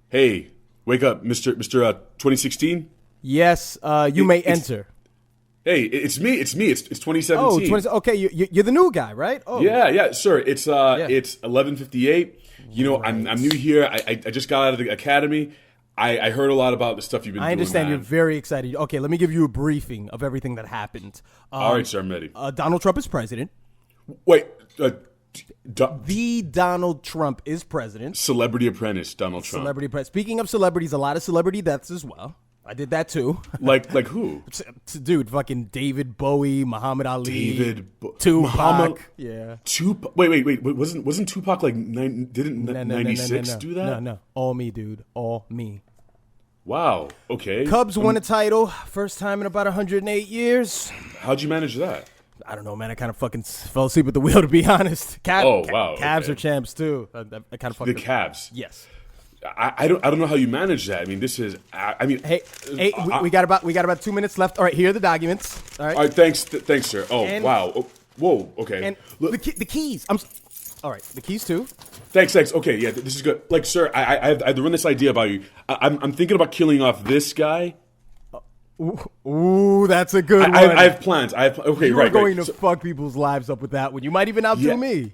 Hey, wake up, Mister 2016. Yes, you may enter. Hey, it's me. It's 2017. Oh, okay, you're the new guy, right? Oh, yeah, sir. It's 11:58. You know, Right. I'm new here. I just got out of the academy. I heard a lot about the stuff you've been doing. I understand man. you're very excited. Okay, let me give you a briefing of everything that happened. All right, sir, I'm ready. Donald Trump is president. Wait, The Donald Trump is president. Celebrity Apprentice, Donald Trump. Speaking of celebrities, a lot of celebrity deaths as well. I did that too. Like who? Dude, fucking David Bowie, Muhammad Ali, Tupac. Muhammad, Yeah. Tupac. Wait. Wasn't Tupac like didn't 96 do that? No. All me, dude. All me. Wow. Okay. Cubs won a title. First time in about 108 years. How'd you manage that? I don't know, man. I kind of fucking fell asleep at the wheel, to be honest. Wow. Cavs okay. are champs, too. I kind of fucking... The Cavs. Yes. I don't know how you manage that. I mean, this is. Hey, we got about 2 minutes left. All right, here are the documents. All right. Thanks, sir. Oh, wow. Oh, whoa. Okay. And Look, the keys. All right, the keys too. thanks. Okay, yeah, this is good. Like, sir, I have to run this idea by you. I'm thinking about killing off this guy. Ooh, that's a good one. I have plans. Okay, You're right. going to So, fuck people's lives up with that one. You might even outdo me.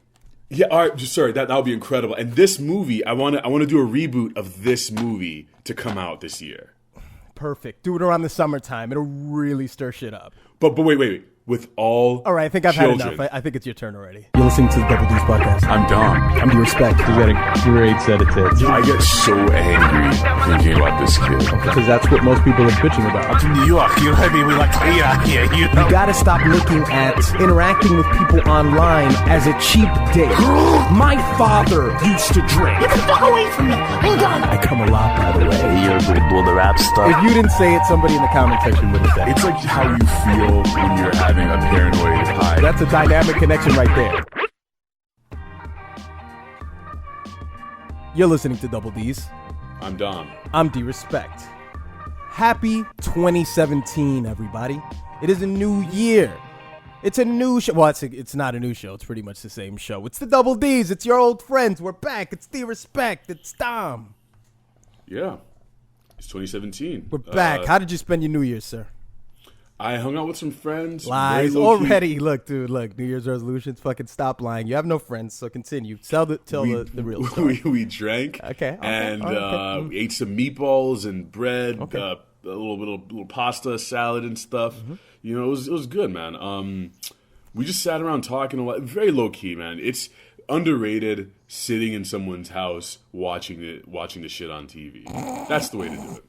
yeah, all right, sir. That would be incredible. And this movie, I want to do a reboot of this movie to come out this year. Perfect. Do it around the summertime. It'll really stir shit up. But wait. With all right, I think I've children. had enough. I think it's your turn already. You're listening to the Double D's podcast. I'm Dom. I'm the respect. You got a great set of tits. I get so angry thinking about this kid. Because that's what most people are bitching about. To New York, you know what I mean? We like, yeah, you know. You gotta stop looking at interacting with people online as a cheap date. My father used to drink. Get the fuck away from me! I'm done! I come a lot, by the way. You're doing the rap stuff. If you didn't say it, somebody in the comment section would have said it. It's like how you feel when you're having a paranoid high. That's a dynamic connection right there. You're listening to Double D's. I'm Dom. I'm D Respect. Happy 2017, everybody. It is a new year. It's a new show. Well, it's not a new show. It's pretty much the same show. It's the Double D's. It's your old friends. We're back. It's D Respect. It's Dom. Yeah, it's 2017. We're back. How did you spend your New Year's, sir? I hung out with some friends. Lies very low-key. already. Look, dude. Look, New Year's resolutions. Fucking stop lying. You have no friends, so continue. Tell the real story. We drank. Okay. And okay. we ate some meatballs and bread. Okay. A little pasta, salad, and stuff. Mm-hmm. You know, it was good, man. We just sat around talking a lot. Very low key, man. It's underrated sitting in someone's house watching the shit on TV. That's the way to do it.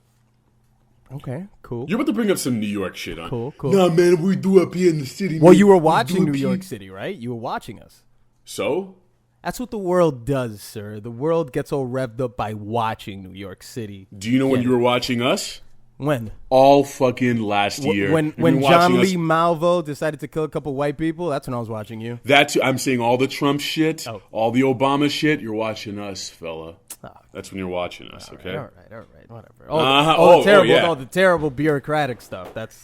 Okay, cool. You're about to bring up some New York shit on. Cool. Nah, man, we do up here in the city. Well, man. you were We watching do New up York here. City, right? You were watching us. So? That's what the world does, sir. The world gets all revved up by watching New York City. Do you know when you were watching us? When? All fucking last year. When You've been John watching Lee us- Malvo decided to kill a couple white people, that's when I was watching you. That too. I'm saying all the Trump shit, Oh. all the Obama shit. You're watching us, fella. Oh. That's when you're watching us, okay? All right, whatever. Yeah. The terrible bureaucratic stuff. That's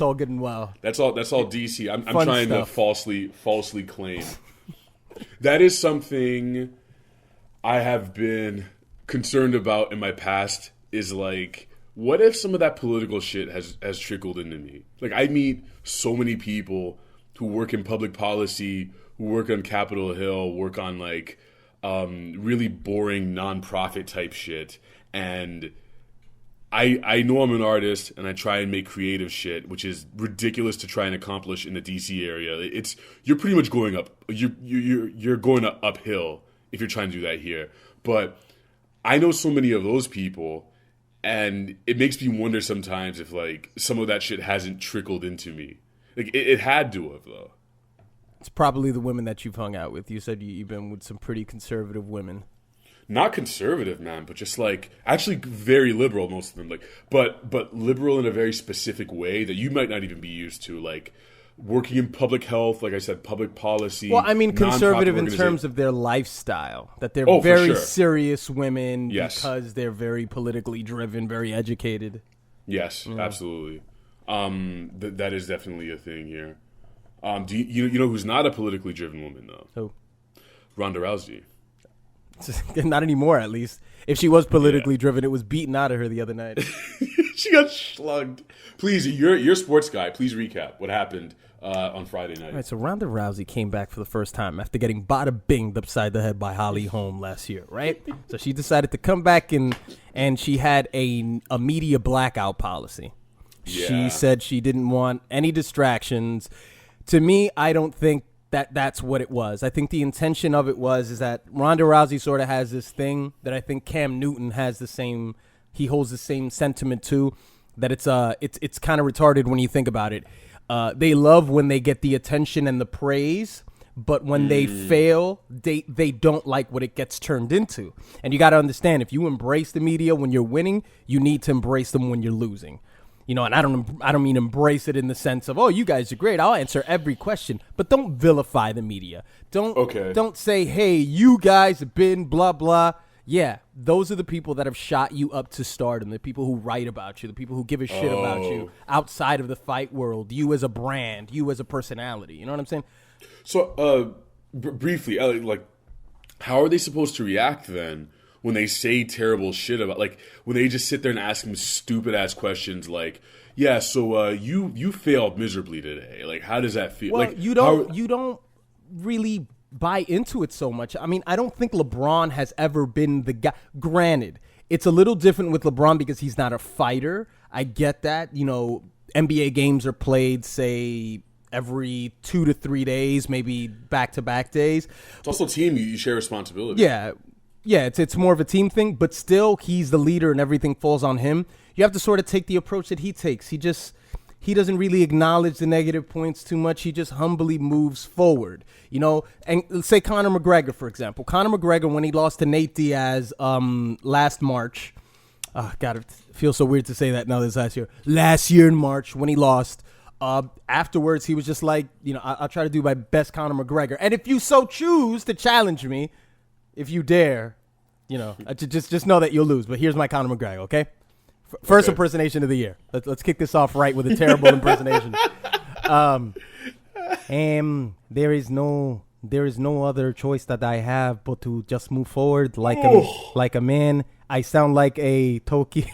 all good and well. That's all DC. I'm Fun trying stuff. to falsely claim. That is something I have been concerned about in my past. Is like, what if some of that political shit has trickled into me? Like, I meet so many people who work in public policy, who work on Capitol Hill, work on like really boring nonprofit type shit, and I know I'm an artist and I try and make creative shit, which is ridiculous to try and accomplish in the DC area. You're pretty much going up. You're going uphill if you're trying to do that here. But I know so many of those people. And it makes me wonder sometimes if, like, some of that shit hasn't trickled into me. Like, it had to have, though. It's probably the women that you've hung out with. You said you've been with some pretty conservative women. Not conservative, man, but just, like, actually very liberal, most of them. Like, but liberal in a very specific way that you might not even be used to. Like, working in public health, like I said, public policy. Well, I mean, conservative in nonprofit terms of their lifestyle. That they're Oh, for very sure. serious women Yes. because they're very politically driven, very educated. Yes, absolutely. That is definitely a thing here. Do you know who's not a politically driven woman, though? Who? Ronda Rousey. Not anymore, at least. If she was politically driven, it was beaten out of her the other night. She got slugged. Please, you're a sports guy. Please recap what happened on Friday night. All right, so Ronda Rousey came back for the first time after getting bada binged upside the head by Holly Holm last year, right? So she decided to come back and she had a media blackout policy. Yeah. She said she didn't want any distractions. To me, I don't think that's what it was. I think the intention of it is that Ronda Rousey sort of has this thing that I think Cam Newton has he holds the same sentiment too, that it's kind of retarded when you think about it. They love when they get the attention and the praise, but when they fail, they don't like what it gets turned into. And you got to understand, if you embrace the media when you're winning, you need to embrace them when you're losing. You know, and I don't mean embrace it in the sense of, oh, you guys are great, I'll answer every question, but don't vilify the media. Don't say, hey, you guys have been blah blah. Yeah, those are the people that have shot you up to stardom, the people who write about you, the people who give a shit about you outside of the fight world, you as a brand, you as a personality. You know what I'm saying? So, briefly, like, how are they supposed to react then when they say terrible shit about, like, when they just sit there and ask them stupid ass questions like, yeah, so you failed miserably today. Like, how does that feel? Well, like, you don't really buy into it so much. I mean, I don't think LeBron has ever been the guy. Granted, it's a little different with LeBron because he's not a fighter. I get that. You know, NBA games are played, say, every 2 to 3 days, maybe back-to-back days. It's also a team. You share responsibility. Yeah, it's more of a team thing, but still, he's the leader and everything falls on him. You have to sort of take the approach that he takes. He doesn't really acknowledge the negative points too much. He just humbly moves forward, you know. And let's say Conor McGregor, for example. Conor McGregor, when he lost to Nate Diaz last March, God, it feels so weird to say that now this last year. Last year in March when he lost, afterwards he was just like, you know, I'll try to do my best Conor McGregor. And if you so choose to challenge me, if you dare, you know, just know that you'll lose. But here's my Conor McGregor, okay? First impersonation of the year. Let's kick this off right with a terrible impersonation. There is no other choice that I have but to just move forward like a man. I sound like a Toki.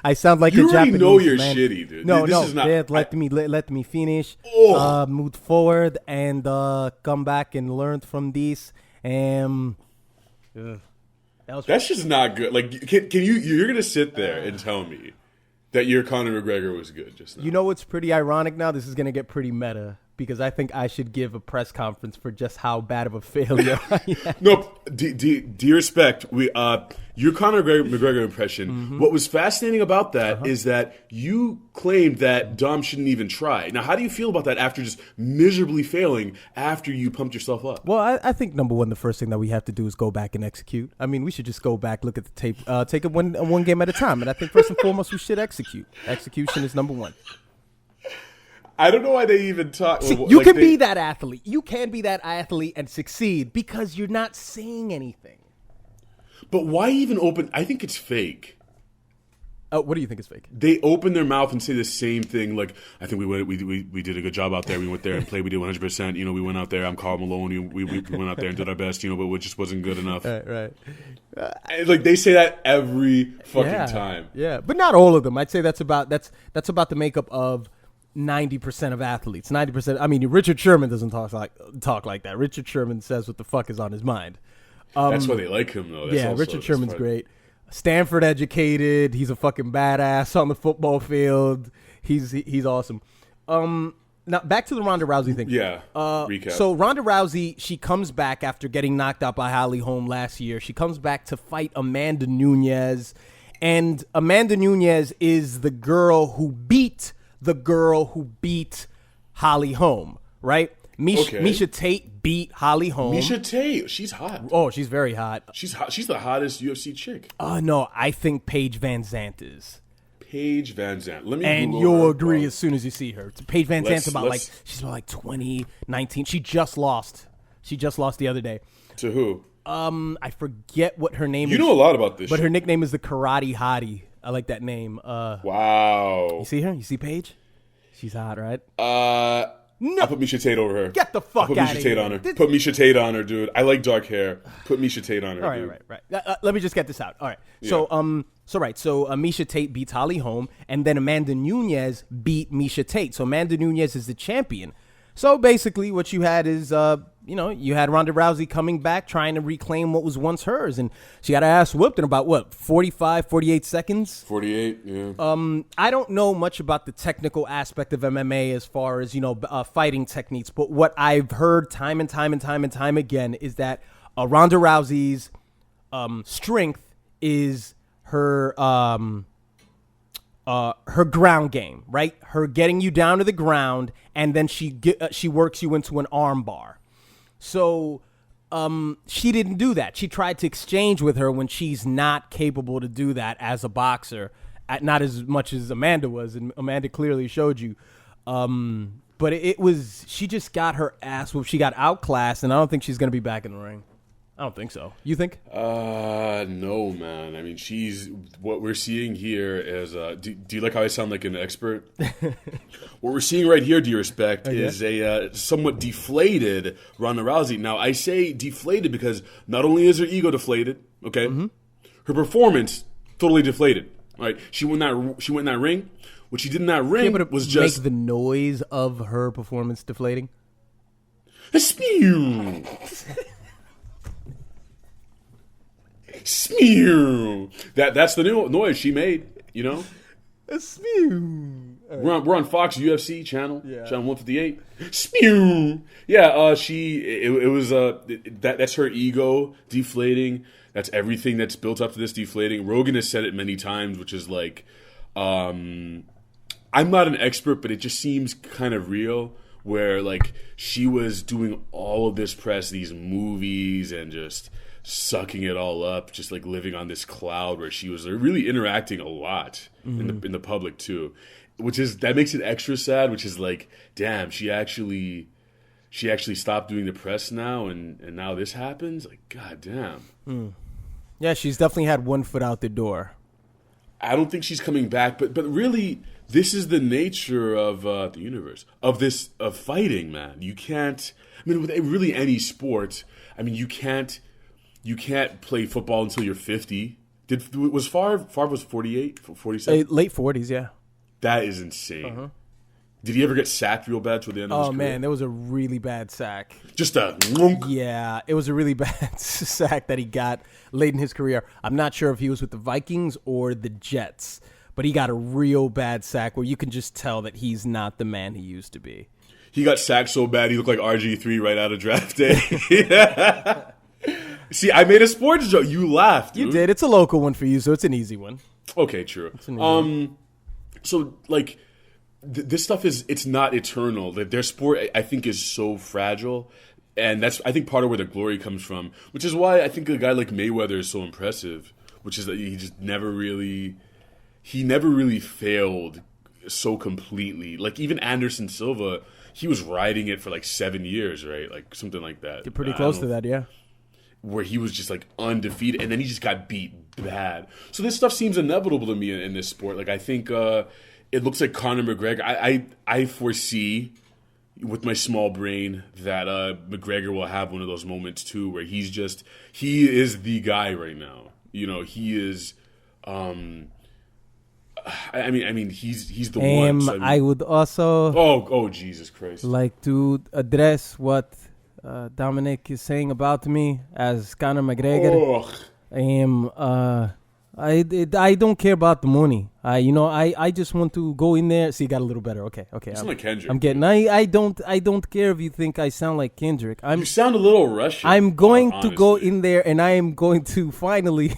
I sound like a Japanese man. You know you're shitty, dude. No, this is not, let me finish. Move forward and come back and learn from this. That's just not good. Like, can you? You're gonna sit there and tell me that your Conor McGregor was good just now? You know what's pretty ironic now? This is gonna get pretty meta because I think I should give a press conference for just how bad of a failure I am. No, due respect, your Conor McGregor impression. Mm-hmm. What was fascinating about that is that you claimed that Dom shouldn't even try. Now, how do you feel about that after just miserably failing after you pumped yourself up? Well, I think number one, the first thing that we have to do is go back and execute. I mean, we should just go back, look at the tape, take it one game at a time. And I think first and foremost, we should execute. Execution is number one. I don't know why they even talk. See, you can be that athlete. You can be that athlete and succeed because you're not saying anything. But why even open? I think it's fake. What do you think is fake? They open their mouth and say the same thing. Like, I think we did a good job out there. We went there and played. We did 100%. You know, we went out there. I'm Karl Malone. We went out there and did our best. You know, but it just wasn't good enough. Right. Like they say that every fucking time. Yeah, but not all of them. I'd say that's about the makeup of 90% of athletes. 90%. I mean, Richard Sherman doesn't talk like that. Richard Sherman says what the fuck is on his mind. That's why they like him, though. Richard Sherman's great. Stanford educated. He's a fucking badass on the football field. He's awesome. Now back to the Ronda Rousey thing. Yeah. Recap. So Ronda Rousey, she comes back after getting knocked out by Holly Holm last year. She comes back to fight Amanda Nunes, and Amanda Nunes is the girl who beat Holly Holm, right? Misha Tate beat Holly Holm. Misha Tate, she's hot. Oh, she's very hot. She's hot. She's the hottest UFC chick. No, I think Paige Van Zandt is. Paige Van Zandt. Let me. And you'll agree as soon as you see her. Paige Van Zandt's she's about 2019. She just lost. The other day. To who? I forget what her name is. You know a lot about this. But her nickname is the Karate Hottie. I like that name. Wow. You see her? You see Paige? She's hot, right? I put Misha Tate over her. Get the fuck put out Misha of Tate here. on her. Put Misha Tate on her, dude. I like dark hair. Put Misha Tate on her. All right, dude. right. Let me just get this out. All right. So Misha Tate beats Holly Holm, and then Amanda Nunes beat Misha Tate. So Amanda Nunes is the champion. So basically, what you had is, you had Ronda Rousey coming back, trying to reclaim what was once hers, and she got her ass whooped in about 45, 48 seconds. 48, yeah. I don't know much about the technical aspect of MMA as far as fighting techniques, but what I've heard time and time again is that Ronda Rousey's strength is her ground game, right? Her getting you down to the ground, and then she works you into an arm bar. So she didn't do that. She tried to exchange with her when she's not capable to do that as a boxer, not as much as Amanda was, and Amanda clearly showed you. But she just got her ass whooped. She got outclassed, and I don't think she's going to be back in the ring. I don't think so. You think? No, man. I mean, what we're seeing here is, do you like how I sound like an expert? What we're seeing right here, due respect, is a somewhat deflated Ronda Rousey. Now, I say deflated because not only is her ego deflated, okay, her performance totally deflated. All right, she went in that ring. What she did in that ring was just make the noise of her performance deflating. Spew. Spew. That's the new noise she made, Spew. We're on Fox UFC channel, channel 158. Spew. Yeah, that's her ego deflating. That's everything that's built up to this deflating. Rogan has said it many times, which is like, I'm not an expert, but it just seems kind of real, where like she was doing all of this press, these movies, and just sucking it all up, just like living on this cloud where she was really interacting a lot in the public too, that makes it extra sad, which is like, damn, she actually stopped doing the press now, and now this happens. Like, god damn. Yeah, she's definitely had one foot out the door. I don't think she's coming back, but really, this is the nature of the universe, of fighting, man. You can't, I mean, with really any sport, I mean, you can't play football until you're 50. Was Favre was 48, 47? Late 40s, yeah. That is insane. Did he ever get sacked real bad toward the end of his career? Oh, man, there was a really bad sack. Just a wonk. Yeah, it was a really bad sack that he got late in his career. I'm not sure if he was with the Vikings or the Jets, but he got a real bad sack where you can just tell that he's not the man he used to be. He got sacked so bad he looked like RG3 right out of draft day. Yeah. See, I made a sports joke. You laughed, dude. You did. It's a local one for you, so it's an easy one. Okay, true. So, like, this stuff it's not eternal. Their sport, I think, is so fragile. And that's, I think, part of where the glory comes from. Which is why I think a guy like Mayweather is so impressive. Which is that he just never really failed so completely. Like, even Anderson Silva, he was riding it for like 7 years, right? Like, something like that. You're pretty close to that, yeah. Where he was just like undefeated, and then he just got beat bad. So this stuff seems inevitable to me in this sport. Like, I think it looks like Conor McGregor. I foresee with my small brain that McGregor will have one of those moments too, where he is the guy right now. He is. I mean, he's the one. So, I would also. Oh, Jesus Christ! Like to address what Dominic is saying about me as Conor McGregor. I don't care about the money. I just want to go in there. See, got a little better. Okay. You sound like Kendrick. I'm getting. I don't care if you think I sound like Kendrick. You sound a little Russian. I'm going to go in there, and I am going to finally.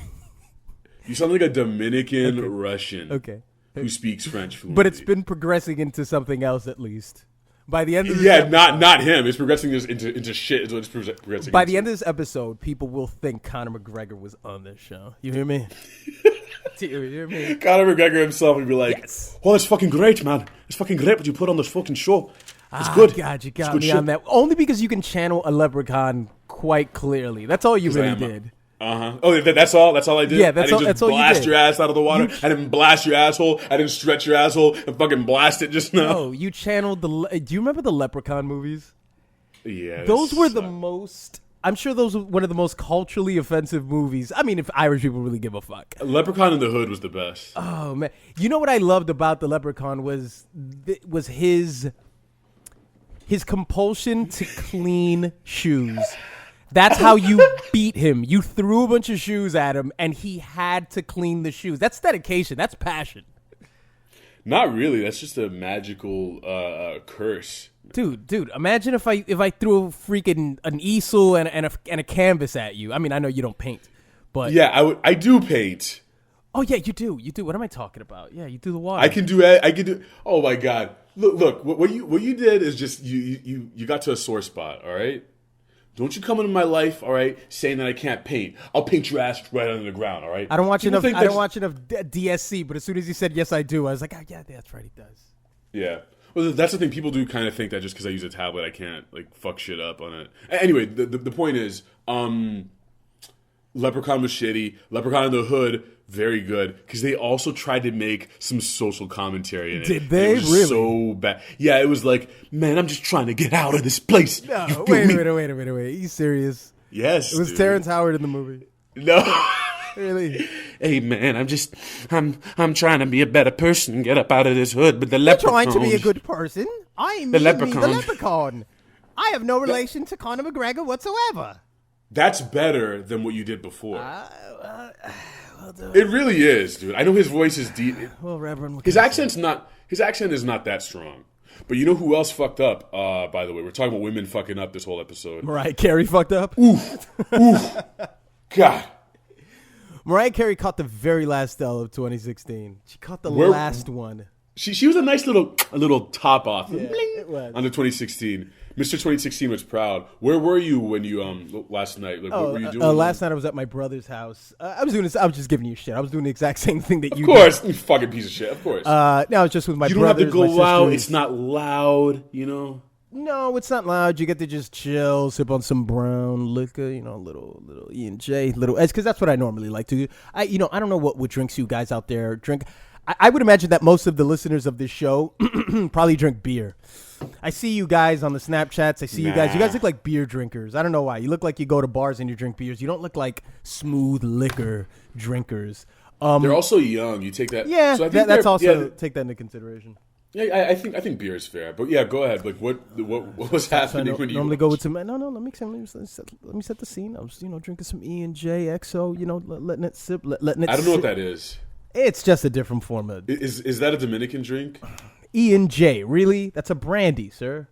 You sound like a Dominican Russian. Okay. Who speaks French fluently. But it's been progressing into something else at least. By the end of this not him. It's progressing this into shit. Is what it's progressing. By the end of this episode, people will think Conor McGregor was on this show. You hear me? You hear me? Conor McGregor himself would be like, yes. "Oh, that's fucking great, man. It's fucking great what you put on this fucking show. It's good. God, you got me on that. Only because you can channel a leprechaun quite clearly. That's all you really did. Oh, that's all. That's all I did. Yeah, that's I all- didn't that's just all you blast did. your ass out of the water. I didn't blast your asshole. I didn't stretch your asshole and fucking blast it just now. Oh, you channeled do you remember the Leprechaun movies? Yeah, Those were the suck. most. I'm sure those were one of the most culturally offensive movies. I mean, if Irish people really give a fuck. Leprechaun in the Hood was the best. Oh man, you know what I loved about the Leprechaun was his compulsion to clean shoes. That's how you beat him. You threw a bunch of shoes at him, and he had to clean the shoes. That's dedication. That's passion. Not really. That's just a magical curse. Dude, imagine if I threw an easel and a canvas at you. I mean, I know you don't paint, but Yeah, I do paint. oh yeah, you do. What am I talking about? Yeah, you do the water. I can do. Oh my god! Look. What you did is just you got to a sore spot. All right. Don't you come into my life, all right, saying that I can't paint. I'll paint your ass right under the ground, all right? I don't watch People enough. think I don't that's- watch enough DSC. But as soon as he said yes, I do. I was like, oh yeah, that's right, he does. Yeah. Well, that's the thing. People do kind of think that just because I use a tablet, I can't like fuck shit up on it. Anyway, the point is, Leprechaun was shitty. Leprechaun in the Hood, very good, because they also tried to make some social commentary in it. Did they? It was Really? so bad. Yeah, it was like, man, I'm just trying to get out of this place. No, You feel wait me? a minute. Are you serious? Yes, It was dude. Terrence Howard in the movie. No. Really? Hey man, I'm trying to be a better person, get up out of this hood, but the leprechaun. Trying to be a good person. I am The the leprechaun. leprechaun. I have no relation to Conor McGregor whatsoever. That's better than what you did before. It really is, dude. I know his voice is deep. Well, Reverend, what His can I accent's not. His accent is not that strong. But you know who else fucked up? By the way, we're talking about women fucking up this whole episode. say? Mariah Carey fucked up. God, Mariah Carey caught the very last L of 2016. She caught the Where- last one. she was a nice little top off. it was. Under 2016. Mr. 2016 was proud. Where were you when you last night? Like, what were you doing? Last night I was at my brother's house. I was doing this. I was just giving you shit. I was doing the exact same thing that you Of course, you fucking piece of shit. Of course. did. No, I was just with my you don't have brothers. to my go out. sisters. It's not loud. You know. No, it's not loud. You get to just chill, sip on some brown liquor, little E&J, it's because that's what I normally like to do. I don't know what drinks you guys out there drink. I would imagine that most of the listeners of this show probably drink beer. I see you guys on the Snapchats. I see you guys. You guys look like beer drinkers. I don't know why. You look like you go to bars and you drink beers. You don't look like smooth liquor drinkers. They're also young. You take that. Yeah, So I think that's they're- also yeah, take that into consideration. Yeah, I think beer is fair, but yeah, go ahead. Like, what was So I happening when you normally go with some. No. Let me set the scene. I was drinking some E&J XO. Letting it sip. Letting it. I don't know what sip. that is. It's just a different form of Is that a Dominican drink? E&J. Really? That's a brandy, sir.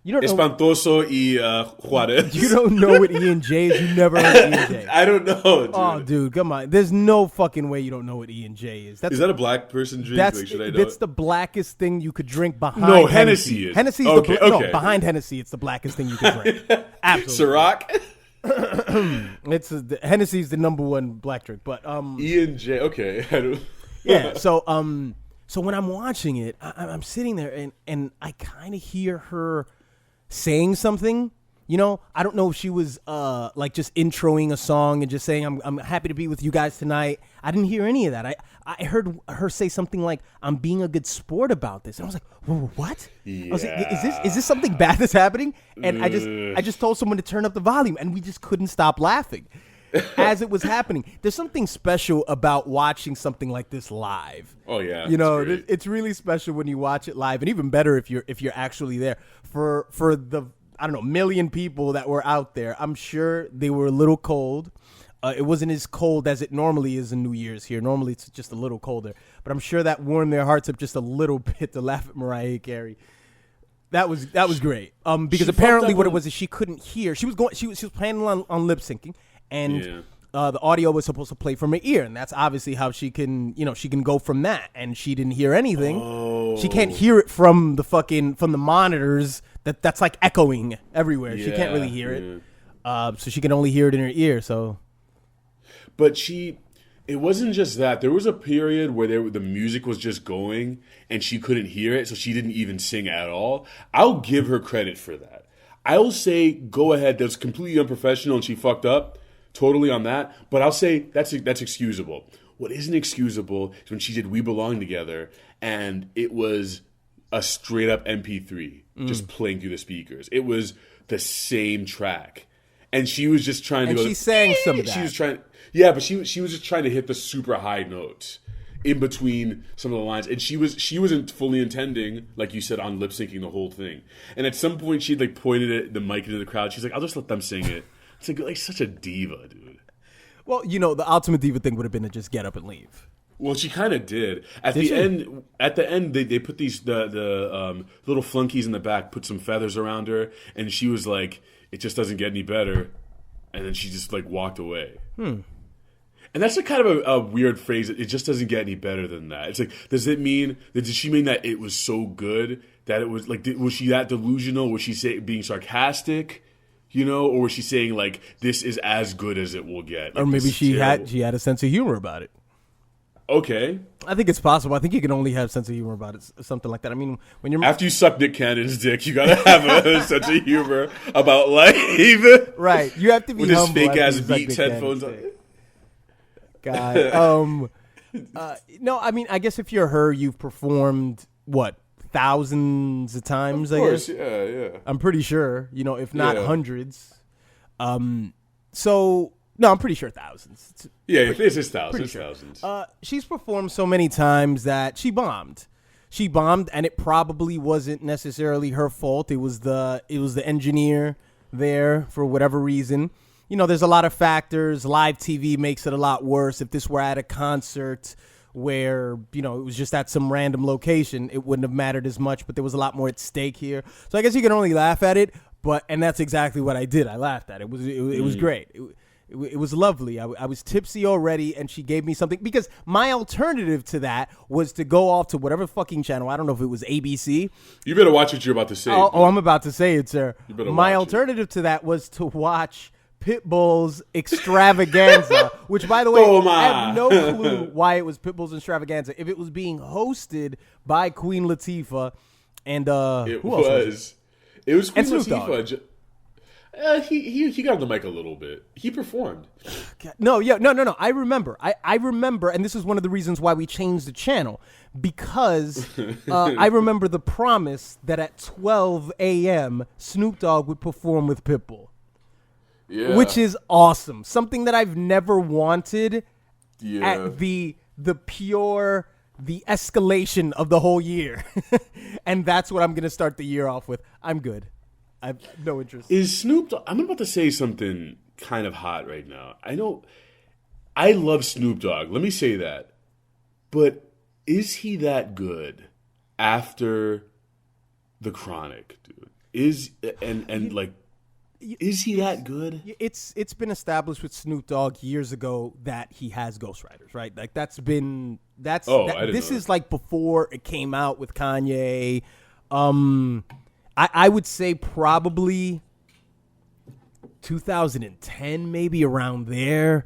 You don't know. Espantoso y Juarez. You don't know what E&J is. You never heard of E&J. I don't know, dude. Oh, dude, come on. There's no fucking way you don't know what E&J is. Is that a black person drink? That's Like, should I know? it's the blackest thing you could drink behind. No, Hennessy is. Hennessy's Okay, no, okay. behind Hennessy, it's the blackest thing you could drink. Absolutely. Ciroc? Hennessy's the number one black drink, but E&J. Okay. I don't... yeah. So when I'm watching it, I'm sitting there and I kind of hear her saying something. I don't know if she was like just introing a song and just saying I'm happy to be with you guys tonight. I didn't hear any of that. I heard her say something like I'm being a good sport about this, and I was like, whoa, what? I was like, is this something bad that's happening? And I just told someone to turn up the volume, and we just couldn't stop laughing as it was happening. There's something special about watching something like this live. Oh, yeah. It's really special when you watch it live, and even better if you're actually there. For the I don't know, million people that were out there, I'm sure they were a little cold. It wasn't as cold as it normally is in New Year's here. Normally it's just a little colder, but I'm sure that warmed their hearts up just a little bit to laugh at Mariah Carey. That was great. Because apparently what it was is she couldn't hear. She was planning on lip syncing, and the audio was supposed to play from her ear, and that's obviously how she can go from that. And she didn't hear anything. Oh. She can't hear it from the monitors. That's like echoing everywhere. She can't really hear it. So she can only hear it in her ear. So, but it wasn't just that. There was a period where the music was just going and she couldn't hear it, so she didn't even sing at all. I'll give her credit for that. I will say, go ahead. That's completely unprofessional and she fucked up. totally on that. But I'll say that's excusable. What isn't excusable is when she did "We Belong Together" and it was a straight up MP3 just playing through the speakers. It was the same track, and she was just trying to. And go, she sang some of that. She was trying, yeah, but she was just trying to hit the super high notes in between some of the lines, and she wasn't fully intending, like you said, on lip syncing the whole thing. And at some point, she'd like pointed at the mic into the crowd. She's like, "I'll just let them sing it." It's like such a diva, dude. Well, the ultimate diva thing would have been to just get up and leave. Well, she kind of did. At the end, they put these the little flunkies in the back, put some feathers around her, and she was like, "It just doesn't get any better," and then she just like walked away. And that's a kind of a weird phrase. It just doesn't get any better than that. It's like, does it mean did she mean that it was so good that it was like, was she that delusional? Was she being sarcastic? Or was she saying like, this is as good as it will get? Like, or maybe she had a sense of humor about it. Okay. I think it's possible. I think you can only have a sense of humor about it, something like that. I mean, when you're after you suck Nick Cannon's dick, you gotta have a sense of humor about life. Right. You have to be with his humble fake ass after you suck Beats Nick headphones Cannon's on. dick. God. No, I mean, I guess if you're her, you've performed what? Thousands of times, Of course, I guess. yeah. I'm pretty sure, if not hundreds. So no, I'm pretty sure thousands. This is thousands. She's performed so many times that she bombed. She bombed, and it probably wasn't necessarily her fault. It was the engineer there for whatever reason. There's a lot of factors. Live TV makes it a lot worse. If this were at a concert where, it was just at some random location, it wouldn't have mattered as much, but there was a lot more at stake here. So I guess you can only laugh at it, and that's exactly what I did. I laughed at it. It was great. It was lovely. I was tipsy already, and she gave me something, because my alternative to that was to go off to whatever fucking channel. I don't know if it was ABC. You better watch what you're about to say. Oh, I'm about to say it, sir. You better my watch alternative to that was to watch Pitbull's Extravaganza, which, by the way, I have no clue why it was Pitbull's Extravaganza. If it was being hosted by Queen Latifah and who else was it? It was Queen and Snoop Dogg. Latifah. He got on the mic a little bit. He performed. No. I remember, and this is one of the reasons why we changed the channel, because I remember the promise that at 12 a.m. Snoop Dogg would perform with Pitbull. Yeah. Which is awesome. Something that I've never wanted at the escalation of the whole year. And that's what I'm going to start the year off with. I'm good. I have no interest. Is Snoop Dogg, I'm about to say something kind of hot right now. I love Snoop Dogg. Let me say that. But is he that good after The Chronic, dude? Is he that good? It's been established with Snoop Dogg years ago that he has ghostwriters, right? Like this is like before it came out with Kanye. I would say probably 2010, maybe around there.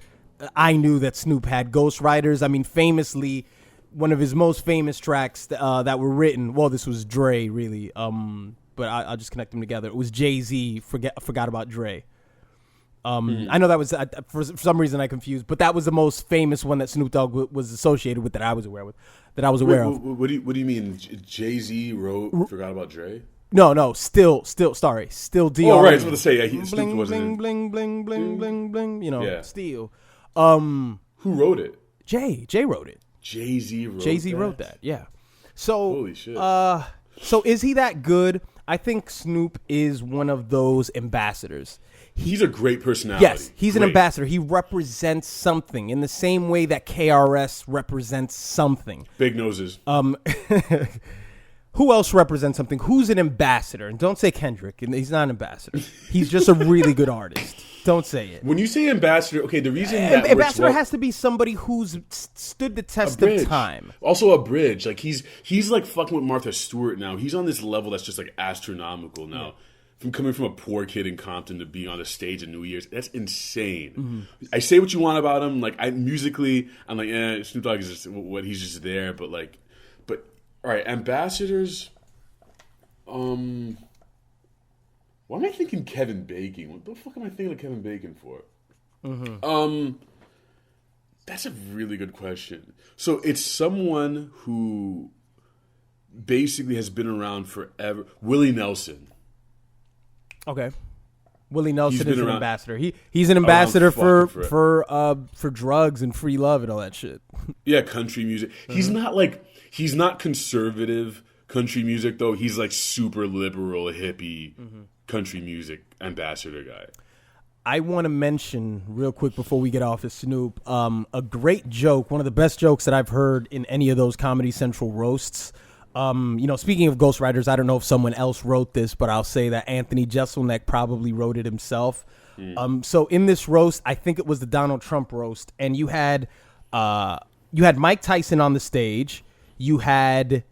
I knew that Snoop had ghostwriters. I mean, famously, one of his most famous tracks that were written. Well, this was Dre, really. But I'll just connect them together. It was Jay-Z, Forgot About Dre. I know that was, for some reason I confused, but that was the most famous one that Snoop Dogg was associated with that I was aware of. What do you mean? Jay-Z wrote Forgot About Dre? No, still D.R. Oh, right, I was going to say, Snoop bling, wasn't bling, bling, bling, bling, bling, Still. Who wrote it? Jay wrote it. Jay-Z wrote that, yeah. So, holy shit. So is he that good? I think Snoop is one of those ambassadors. He's a great personality. Yes, he's an ambassador. He represents something in the same way that KRS represents something. Big noses. Who else represents something? Who's an ambassador? And don't say Kendrick. He's not an ambassador. He's just a really good artist. Don't say it. When you say ambassador, okay, the reason that ambassador has to be somebody who's stood the test of time. Also a bridge. Like he's like fucking with Martha Stewart now. He's on this level that's just like astronomical now. Yeah. From coming from a poor kid in Compton to being on a stage at New Year's, that's insane. Mm-hmm. I say what you want about him. Like musically, I'm like, Snoop Dogg is just what he's just there. But all right, ambassadors. Why am I thinking Kevin Bacon? What the fuck am I thinking of Kevin Bacon for? That's a really good question. So it's someone who basically has been around forever. Willie Nelson. Okay. Willie Nelson been is an around- ambassador. He's an ambassador for fucking drugs and free love and all that shit. Yeah, country music. He's not conservative country music though. He's like super liberal, hippie country music ambassador guy. I want to mention real quick before we get off of Snoop, a great joke, one of the best jokes that I've heard in any of those Comedy Central roasts. Speaking of ghostwriters, I don't know if someone else wrote this, but I'll say that Anthony Jeselnik probably wrote it himself. So in this roast, I think it was the Donald Trump roast, and you had Mike Tyson on the stage. You had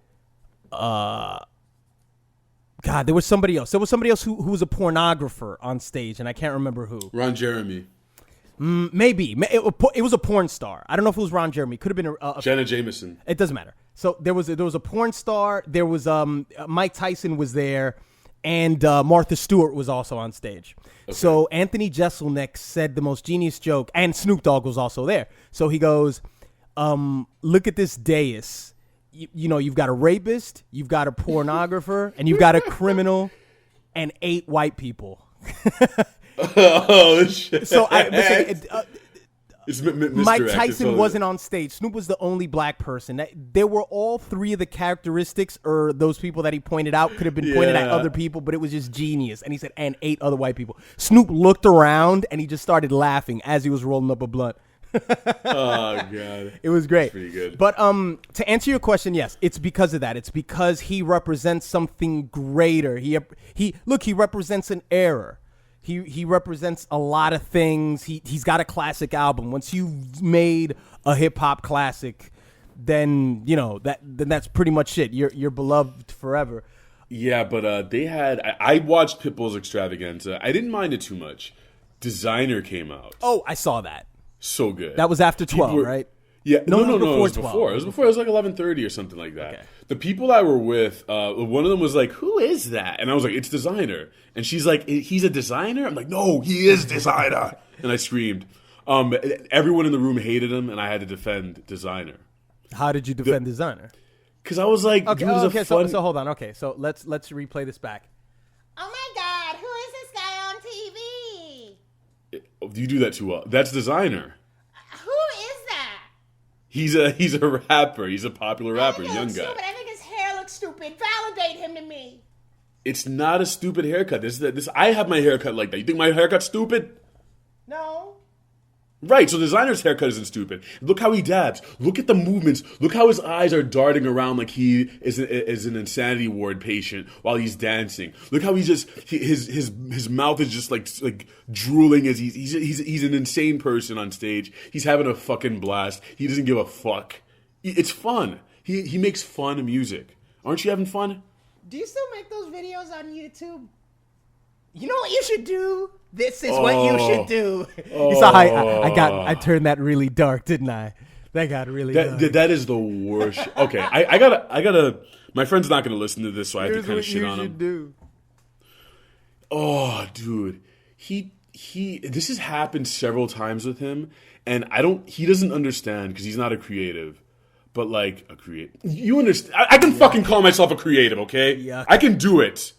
there was somebody else. There was somebody else who was a pornographer on stage, and I can't remember who. Ron Jeremy. Maybe. It was a porn star. I don't know if it was Ron Jeremy. Could have been Jenna Jameson. It doesn't matter. So there was a porn star. There was Mike Tyson was there, and Martha Stewart was also on stage. Okay. So Anthony Jeselnik said the most genius joke, and Snoop Dogg was also there. So he goes, "Look at this dais. You've got a rapist, you've got a pornographer, and you've got a criminal, and 8 white people." Oh shit! So Mike Tyson wasn't on stage. Snoop was the only black person. There were all 3 of the characteristics, or those people that he pointed out could have been pointed at other people, but it was just genius. And he said, and 8 other white people. Snoop looked around and he just started laughing as he was rolling up a blunt. Oh god, it was great. Pretty good. But to answer your question, yes, it's because of that. It's because he represents something greater. He represents an era. He represents a lot of things. He's got a classic album. Once you've made a hip hop classic, then that's pretty much it. You're beloved forever. Yeah, but they had. I watched Pitbull's Extravaganza. I didn't mind it too much. Designer came out. Oh, I saw that. So good. That was after 12, right? Yeah, no. It was 12. before. It was before. It was like 11:30 or something like that. Okay. The people I were with, one of them was like, "Who is that?" And I was like, "It's Designer." And she's like, "He's a designer?" I'm like, "No, he is Designer." And I screamed. Everyone in the room hated him, and I had to defend Designer. How did you defend Designer? Because I was like, okay. So hold on. Okay, so let's replay this back. Oh my God, who is this guy on TV? You do that too well. That's Designer. Who is that? He's a rapper. He's a popular rapper, young guy. Stupid. I think his hair looks stupid. Validate him to me. It's not a stupid haircut. This I have my haircut like that. You think my haircut's stupid? No. Right, so Designer's haircut isn't stupid. Look how he dabs. Look at the movements. Look how his eyes are darting around like he is an insanity ward patient while he's dancing. Look how his mouth is just like drooling as he's an insane person on stage. He's having a fucking blast. He doesn't give a fuck. It's fun. He makes fun music. Aren't you having fun? Do you still make those videos on YouTube? You know what you should do? This is what you should do. You saw how I turned that really dark, didn't I? That got really dark. That is the worst. Okay, I gotta. My friend's not gonna listen to this, so I have to kind of shit on him. Do. Oh, dude, he. This has happened several times with him, and he doesn't understand because he's not a creative. But like a creative, you understand? I can fucking call myself a creative, okay? Yeah. I can do it.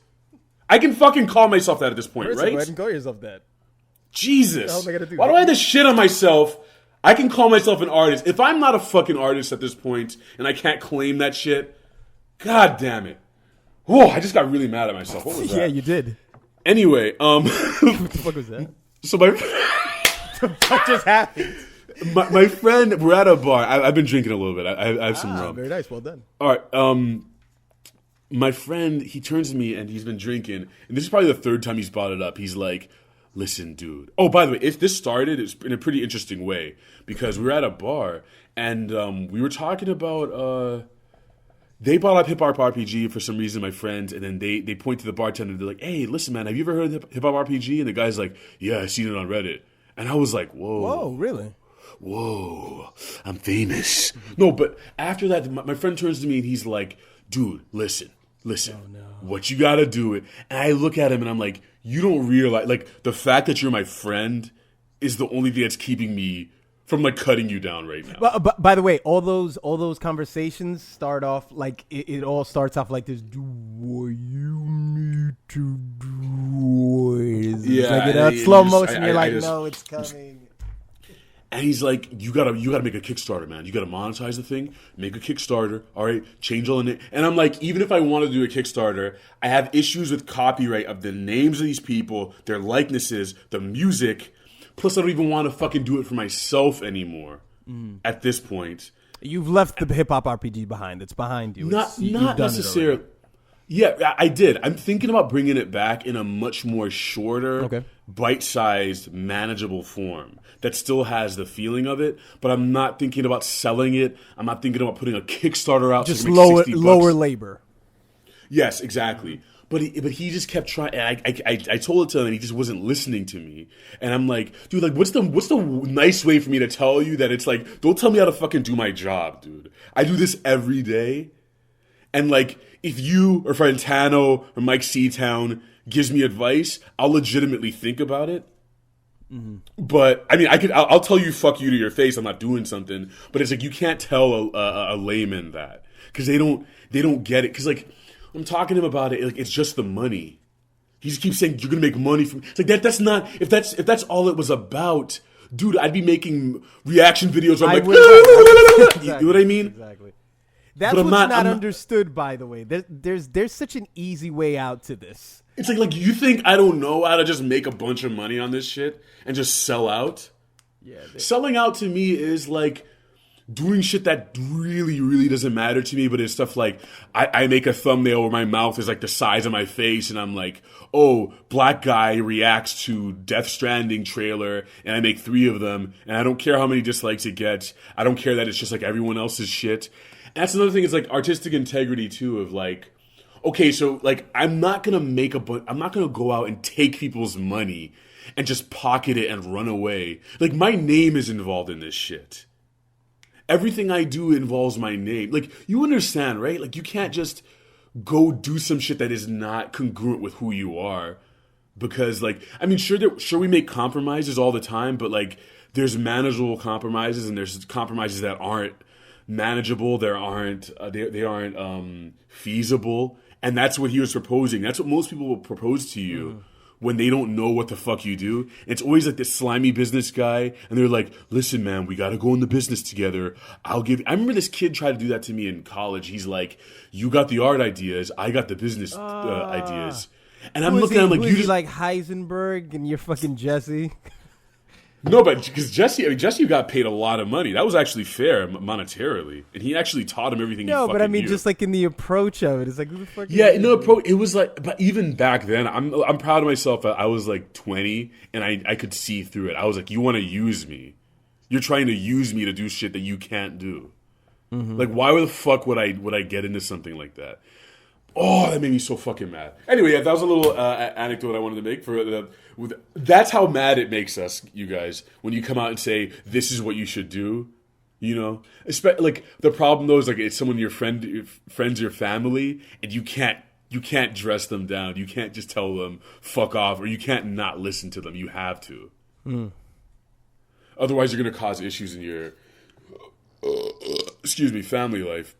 I can fucking call myself that at this point, right? Go ahead and call yourself that. Jesus. What the hell am I gonna do? Why do I have to shit on myself? I can call myself an artist. If I'm not a fucking artist at this point and I can't claim that shit, god damn it. Oh, I just got really mad at myself. What was that? Yeah, you did. Anyway, what the fuck was that? So my What just happened? my friend, we're at a bar. I've been drinking a little bit. I have some rum. Very nice. Well done. All right. My friend, he turns to me and he's been drinking, and this is probably the 3rd time he's brought it up. He's like, "Listen, dude." Oh, by the way, if this started, it's in a pretty interesting way because we were at a bar and we were talking about. They brought up Hip Hop RPG for some reason, my friends, and then they point to the bartender. They're like, "Hey, listen, man, have you ever heard of Hip Hop RPG?" And the guy's like, "Yeah, I seen it on Reddit." And I was like, "Whoa, whoa, really? Whoa, I'm famous." No, but after that, my friend turns to me and he's like, "Dude, listen, what you gotta do it." And I look at him and I'm like, "You don't realize, like, the fact that you're my friend is the only thing that's keeping me from like cutting you down right now. But by the way, all those conversations start off like it all starts off like this. Do what you need to do. It's like in slow motion. You're like, no, it's coming. And he's like, you gotta make a Kickstarter, man. You gotta monetize the thing, make a Kickstarter, all right, change all in it. And I'm like, even if I want to do a Kickstarter, I have issues with copyright of the names of these people, their likenesses, the music. Plus, I don't even want to fucking do it for myself anymore at this point. You've left the hip hop RPG behind. It's behind you. Not necessarily. Yeah, I did. I'm thinking about bringing it back in a much more shorter, bite-sized, manageable form that still has the feeling of it. But I'm not thinking about selling it. I'm not thinking about putting a Kickstarter out. Just to make lower labor. Yes, exactly. But he just kept trying. I told it to him, and he just wasn't listening to me. And I'm like, dude, like, what's the nice way for me to tell you that it's like, don't tell me how to fucking do my job, dude. I do this every day, and like, if you or Frantano or Mike Seatown gives me advice, I'll legitimately think about it. Mm-hmm. But I mean, I'll tell you fuck you to your face. I'm not doing something, but it's like you can't tell a layman that because they don't get it. Because like I'm talking to him about it, like it's just the money. He just keeps saying you're gonna make money from. It's like that's not if that's all it was about, dude. I'd be making reaction videos. Where I'm like, you know what I mean? Exactly. That's what's not understood, by the way. There's such an easy way out to this. It's like you think I don't know how to just make a bunch of money on this shit and just sell out? Yeah. Selling out to me is like doing shit that really, really doesn't matter to me, but it's stuff like I make a thumbnail where my mouth is like the size of my face and I'm like, oh, black guy reacts to Death Stranding trailer and I make 3 of them and I don't care how many dislikes it gets. I don't care that it's just like everyone else's shit. And that's another thing, it's like artistic integrity too of like, okay, so like I'm not gonna go out and take people's money and just pocket it and run away. Like my name is involved in this shit. Everything I do involves my name. Like you understand, right? Like you can't just go do some shit that is not congruent with who you are. Because like, I mean, sure we make compromises all the time, but like there's manageable compromises and there's compromises that aren't manageable. They aren't feasible. And that's what he was proposing. That's what most people will propose to you when they don't know what the fuck you do. And it's always like this slimy business guy. And they're like, listen, man, we got to go into business together. I remember this kid tried to do that to me in college. He's like, you got the art ideas. I got the business ideas. And I'm looking at him like, you just like Heisenberg and you're fucking Jesse. No, but because Jesse got paid a lot of money. That was actually fair monetarily, and he actually taught him everything. No, he but I mean, knew. just like in the approach of it, it's like who the fuck? Yeah, no, it was like, but even back then, I'm proud of myself. I was like 20, and I could see through it. I was like, you want to use me? You're trying to use me to do shit that you can't do. Mm-hmm. Like, why the fuck would I get into something like that? Oh, that made me so fucking mad. Anyway, yeah, that was a little anecdote I wanted to make. That's how mad it makes us, you guys, when you come out and say, this is what you should do. You know? Like, the problem, though, is like it's someone your friends, your family, and you can't dress them down. You can't just tell them, fuck off, or you can't not listen to them. You have to. Mm. Otherwise, you're going to cause issues in your, family life.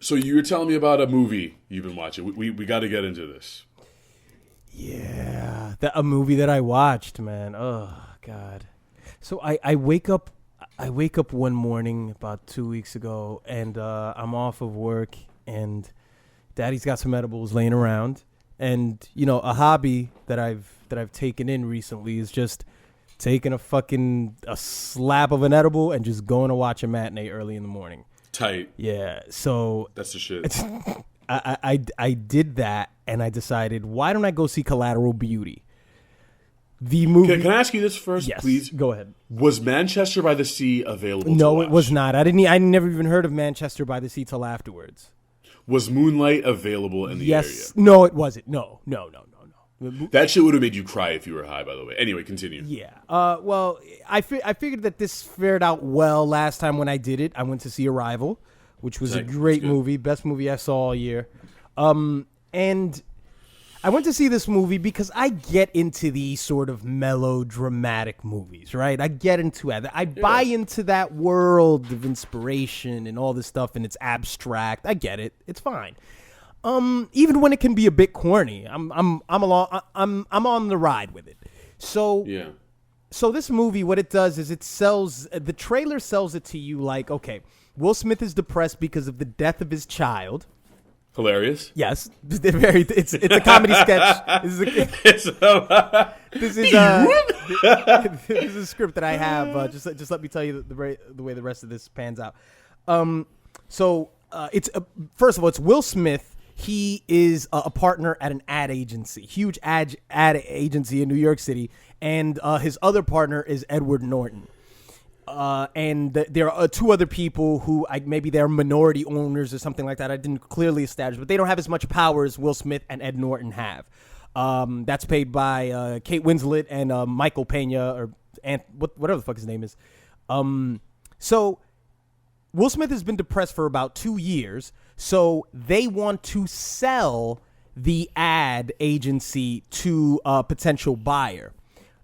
So you were telling me about a movie you've been watching. We got to get into this. Yeah, a movie that I watched, man. Oh God. So I wake up one morning about 2 weeks ago, and I'm off of work, and Daddy's got some edibles laying around, and you know, a hobby that I've taken in recently is just taking a slab of an edible and just going to watch a matinee early in the morning. Tight. Yeah, so that's the shit. I did that, and I decided, why don't I go see Collateral Beauty? The movie. Can I ask you this first, yes, please? Go ahead. Was Manchester by the Sea available? No, to watch? It was not. I never even heard of Manchester by the Sea till afterwards. Was Moonlight available in the area? Yes. No, it wasn't. No. That shit would have made you cry if you were high, by the way. Anyway, continue. Yeah. Well, I figured that this fared out well last time when I did it. I went to see Arrival, which was a great movie. Best movie I saw all year. And I went to see this movie because I get into these sort of melodramatic movies, right? I get into it. I buy into that world of inspiration and all this stuff, and it's abstract. I get it. It's fine. Even when it can be a bit corny, I'm on the ride with it. So Yeah. So this movie, what it does is the trailer sells it to you like, okay, Will Smith is depressed because of the death of his child. Hilarious. Yes, it's a comedy sketch. This is a script that I have. Just let me tell you the way the rest of this pans out. It's first of all, it's Will Smith. He is a partner at an ad agency, huge ad agency in New York City, and his other partner is Edward Norton. And there are two other people who maybe they're minority owners or something like that. I didn't clearly establish, but they don't have as much power as Will Smith and Ed Norton have. That's paid by Kate Winslet and Michael Pena or whatever the fuck his name is. So Will Smith has been depressed for about 2 years, so they want to sell the ad agency to a potential buyer.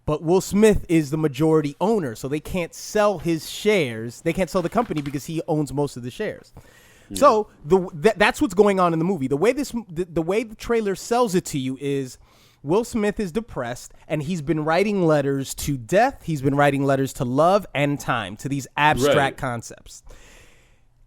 But Will Smith is the majority owner, so they can't sell his shares. They can't sell the company because he owns most of the shares. Yeah. So that's what's going on in the movie. The way the trailer sells it to you is Will Smith is depressed, and he's been writing letters to death. He's been writing letters to love and time, to these abstract concepts.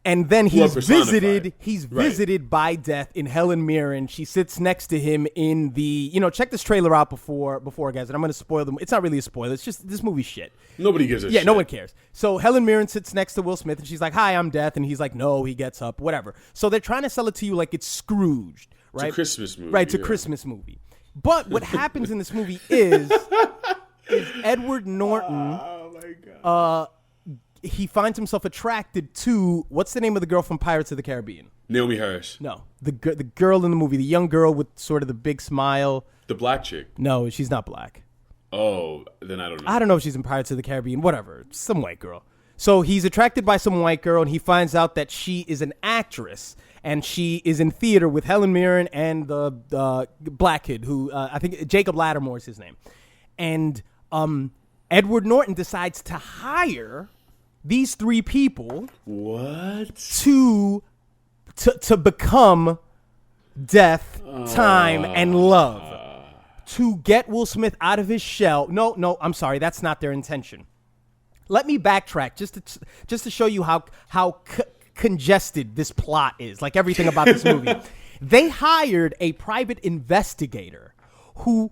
And then he's visited by death in Helen Mirren. She sits next to him in the, check this trailer out before guys, and I'm going to spoil them. It's not really a spoiler. It's just this movie's shit. Nobody gives a shit. Yeah, no one cares. So Helen Mirren sits next to Will Smith, and she's like, hi, I'm Death. And he's like, no, he gets up, whatever. So they're trying to sell it to you like it's Scrooged, right? It's a Christmas movie. Right, it's a Christmas movie. But what happens in this movie is Edward Norton, oh my God. He finds himself attracted to, what's the name of the girl from Pirates of the Caribbean? Naomi Harris. No, the girl in the movie, the young girl with sort of the big smile. The black chick. No, she's not black. Oh, then I don't know. I don't know if she's in Pirates of the Caribbean, whatever. Some white girl. So he's attracted by some white girl, and he finds out that she is an actress, and she is in theater with Helen Mirren and the black kid, who I think Jacob Lattimore is his name. And Edward Norton decides to hire these three people to become death, time, and love, to get Will Smith out of his shell. No, I'm sorry, that's not their intention. Let me backtrack just to show you how congested this plot is, like everything about this movie. They hired a private investigator who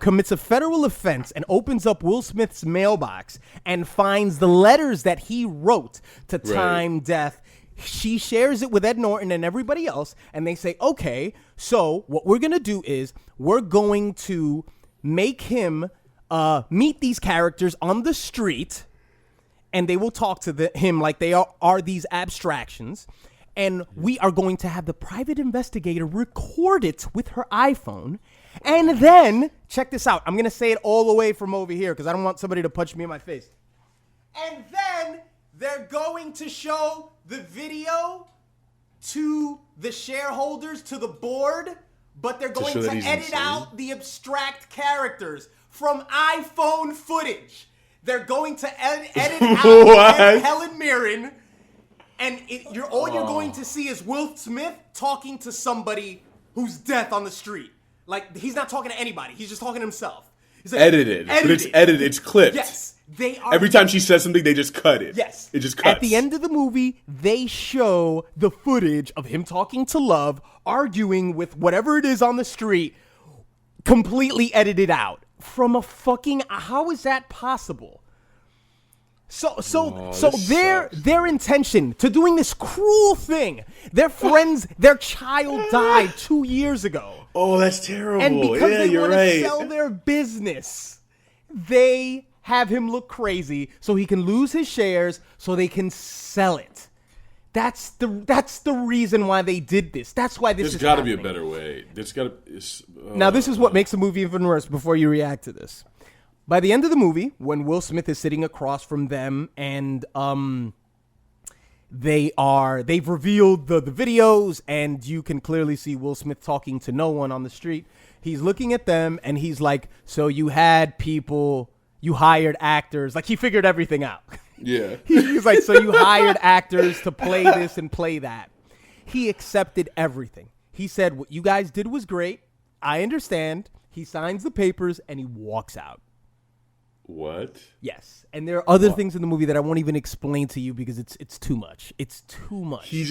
commits a federal offense and opens up Will Smith's mailbox and finds the letters that he wrote to time, death. She shares it with Ed Norton and everybody else, and they say, okay, so what we're going to do is we're going to make him meet these characters on the street, and they will talk to him like they are these abstractions. And we are going to have the private investigator record it with her iPhone. And then, check this out. I'm going to say it all the way from over here because I don't want somebody to punch me in my face. And then they're going to show the video to the shareholders, to the board, but they're going to edit out the abstract characters from iPhone footage. They're going to edit out Helen Mirren. And all you're going to see is Will Smith talking to somebody who's death on the street. Like, he's not talking to anybody. He's just talking to himself. He's like, edited. But it's edited. It's clipped. Yes. They are. Every time she says something, they just cut it. Yes. It just cuts. At the end of the movie, they show the footage of him talking to Love, arguing with whatever it is on the street, completely edited out. From a fucking... How is that possible? So their intention to doing this cruel thing, their child died 2 years ago. Oh, that's terrible. And because they want to sell their business, they have him look crazy so he can lose his shares so they can sell it. That's the reason why they did this. That's why this is happening. There's got to be a better way. Now, this is what makes the movie even worse before you react to this. By the end of the movie, when Will Smith is sitting across from them and they've revealed the videos, and you can clearly see Will Smith talking to no one on the street. He's looking at them, and he's like, so you had people, you hired actors. Like, he figured everything out. Yeah. He's like, so you hired actors to play this and play that. He accepted everything. He said, what you guys did was great. I understand. He signs the papers, and he walks out. What? Yes. And there are other things in the movie that I won't even explain to you because it's too much. It's too much. He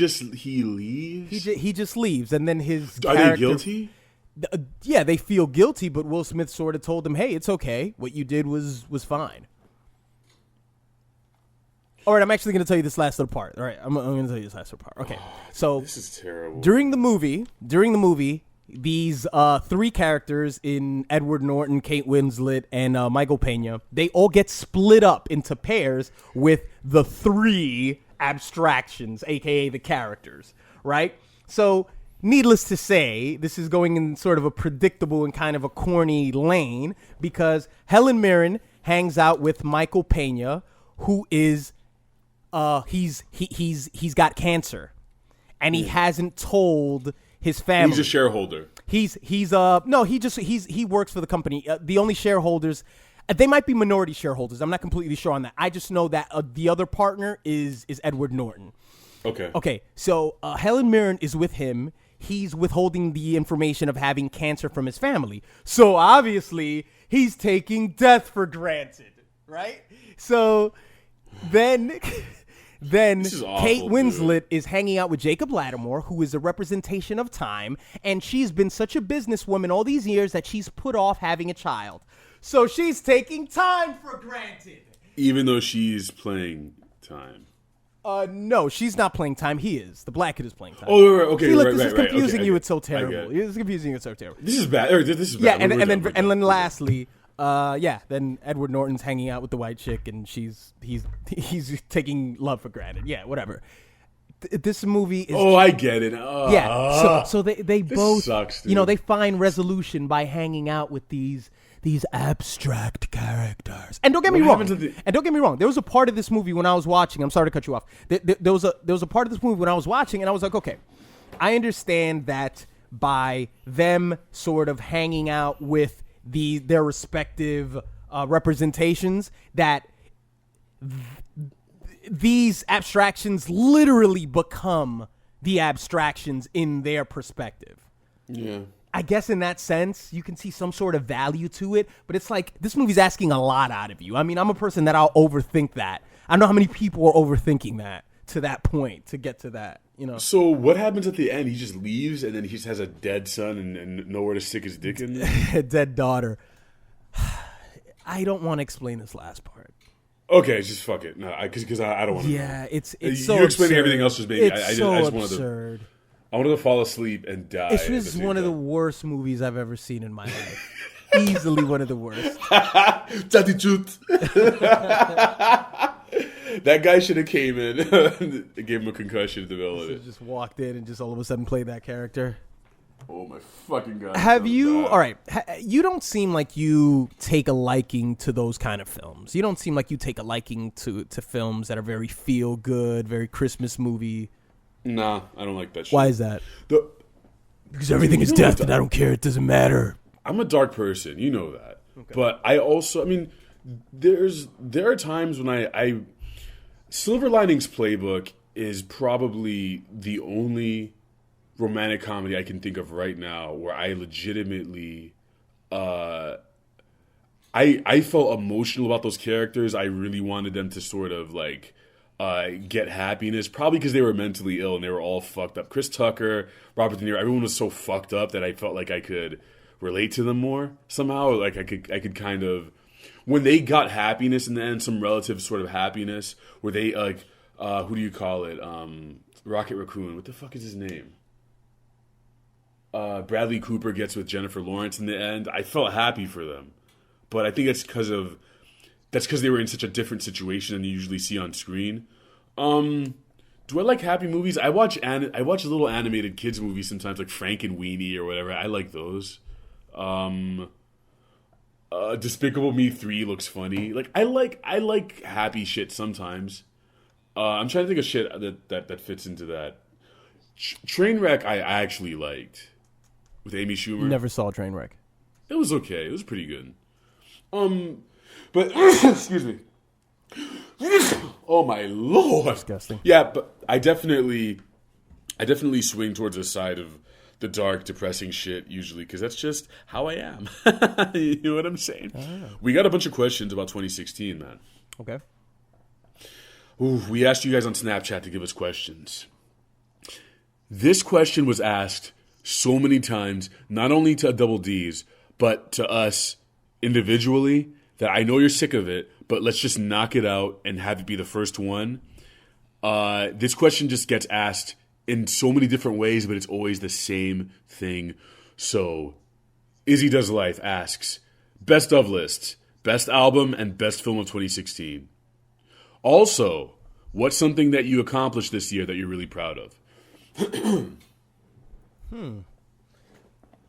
leaves? He just leaves, and then his Are character, they guilty? Yeah, they feel guilty, but Will Smith sort of told them, hey, it's okay. What you did was fine. All right, I'm actually going to tell you this last little part. All right, I'm going to tell you this last little part. Okay, so This is terrible. during the movie, these three characters in Edward Norton, Kate Winslet, and Michael Pena, they all get split up into pairs with the three abstractions, a.k.a. the characters, right? So, needless to say, this is going in sort of a predictable and kind of a corny lane because Helen Mirren hangs out with Michael Pena, who is he's got cancer, and he hasn't told his family. He's a shareholder. He works for the company. The only shareholders, they might be minority shareholders. I'm not completely sure on that. I just know that the other partner is Edward Norton. Okay. So Helen Mirren is with him. He's withholding the information of having cancer from his family. So obviously he's taking death for granted, right? So then This is awful, Kate Winslet dude. is hanging out with Jacob Lattimore, who is a representation of time, and she's been such a businesswoman all these years that she's put off having a child. So she's taking time for granted. Even though she's playing time. No, she's not playing time. He is. The black kid is playing time. Oh, right, okay, See, look, right, this is right, confusing okay, you. I It's so get it. terrible. It's confusing you. It's so terrible. This is bad. This is bad. Yeah, and We're then done. lastly, then Edward Norton's hanging out with the white chick, and he's taking love for granted. Yeah, whatever. This movie is. Oh, I get it. Yeah. So they both, sucks, you know, dude. they find resolution by hanging out with these abstract characters. And don't get me What wrong. happens at the- And don't get me wrong. There was a part of this movie when I was watching. I'm sorry to cut you off. There was a part of this movie when I was watching, and I was like, okay, I understand that by them sort of hanging out with their respective representations, that these abstractions literally become the abstractions in their perspective. Yeah. I guess in that sense, you can see some sort of value to it, but it's like this movie's asking a lot out of you. I mean, I'm a person that I'll overthink that. I know how many people are overthinking that to that point to get to that, you know. So what happens at the end? He just leaves, and then he just has a dead son and nowhere to stick his dick in? A dead daughter. I don't want to explain this last part. Okay, just fuck it. No, because I don't want to. Yeah, it's You so explaining absurd. everything else just made me. It's I so just wanted absurd. I wanted to fall asleep and die. It's just one of the worst movies I've ever seen in my life. Easily one of the worst. That guy should have came in and gave him a concussion to develop it. Just walked in and just all of a sudden played that character. Oh my fucking god! Have so you? bad. All right. You don't seem like you take a liking to those kind of films. You don't seem like you take a liking to films that are very feel good, very Christmas movie. Nah, I don't like that shit. Why is that? Because everything You is know death, what? and I don't care. It doesn't matter. I'm a dark person, you know that. Okay. But I also, I mean, there are times when I Silver Linings Playbook is probably the only romantic comedy I can think of right now where I legitimately I felt emotional about those characters. I really wanted them to sort of like get happiness, probably because they were mentally ill and they were all fucked up. Chris Tucker, Robert De Niro, everyone was so fucked up that I felt like I could relate to them more somehow. Like I could kind of, when they got happiness in the end, some relative sort of happiness, where they like who do you call it? Rocket Raccoon. What the fuck is his name? Bradley Cooper gets with Jennifer Lawrence in the end. I felt happy for them, but I think that's because they were in such a different situation than you usually see on screen. Do I like happy movies? I watch little animated kids movies sometimes, like Frank and Weenie or whatever. I like those. Despicable Me 3 looks funny. Like I like happy shit sometimes. I'm trying to think of shit that fits into that. Trainwreck I actually liked with Amy Schumer. Never saw Trainwreck. It was okay. It was pretty good. But excuse me. Oh my lord. Disgusting. Yeah, but I definitely swing towards the side of the dark, depressing shit usually because that's just how I am. You know what I'm saying? We got a bunch of questions about 2016, man. Okay. Ooh, we asked you guys on Snapchat to give us questions. This question was asked so many times, not only to Double D's, but to us individually, that I know you're sick of it, but let's just knock it out and have it be the first one. This question just gets asked in so many different ways, but it's always the same thing. So, Izzy Does Life asks, best of lists, best album, and best film of 2016. Also, what's something that you accomplished this year that you're really proud of?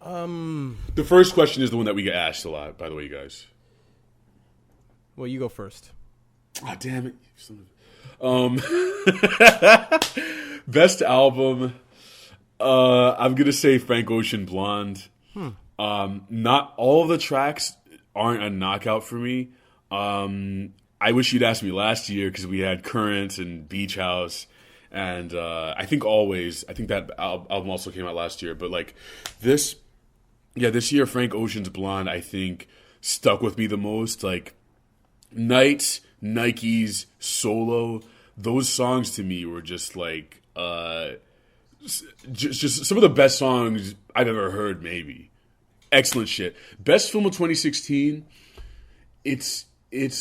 The first question is the one that we get asked a lot, by the way, you guys. Well, you go first. Ah, damn it. Best album, I'm going to say Frank Ocean Blonde. Not all of the tracks aren't a knockout for me. I wish you'd asked me last year because we had Current and Beach House. And I think Always. I think that album also came out last year. But like this year, Frank Ocean's Blonde, I think, stuck with me the most. Like Nights, Nike's, Solo, those songs to me were just like just some of the best songs I've ever heard. Maybe excellent shit. Best film of 2016. It's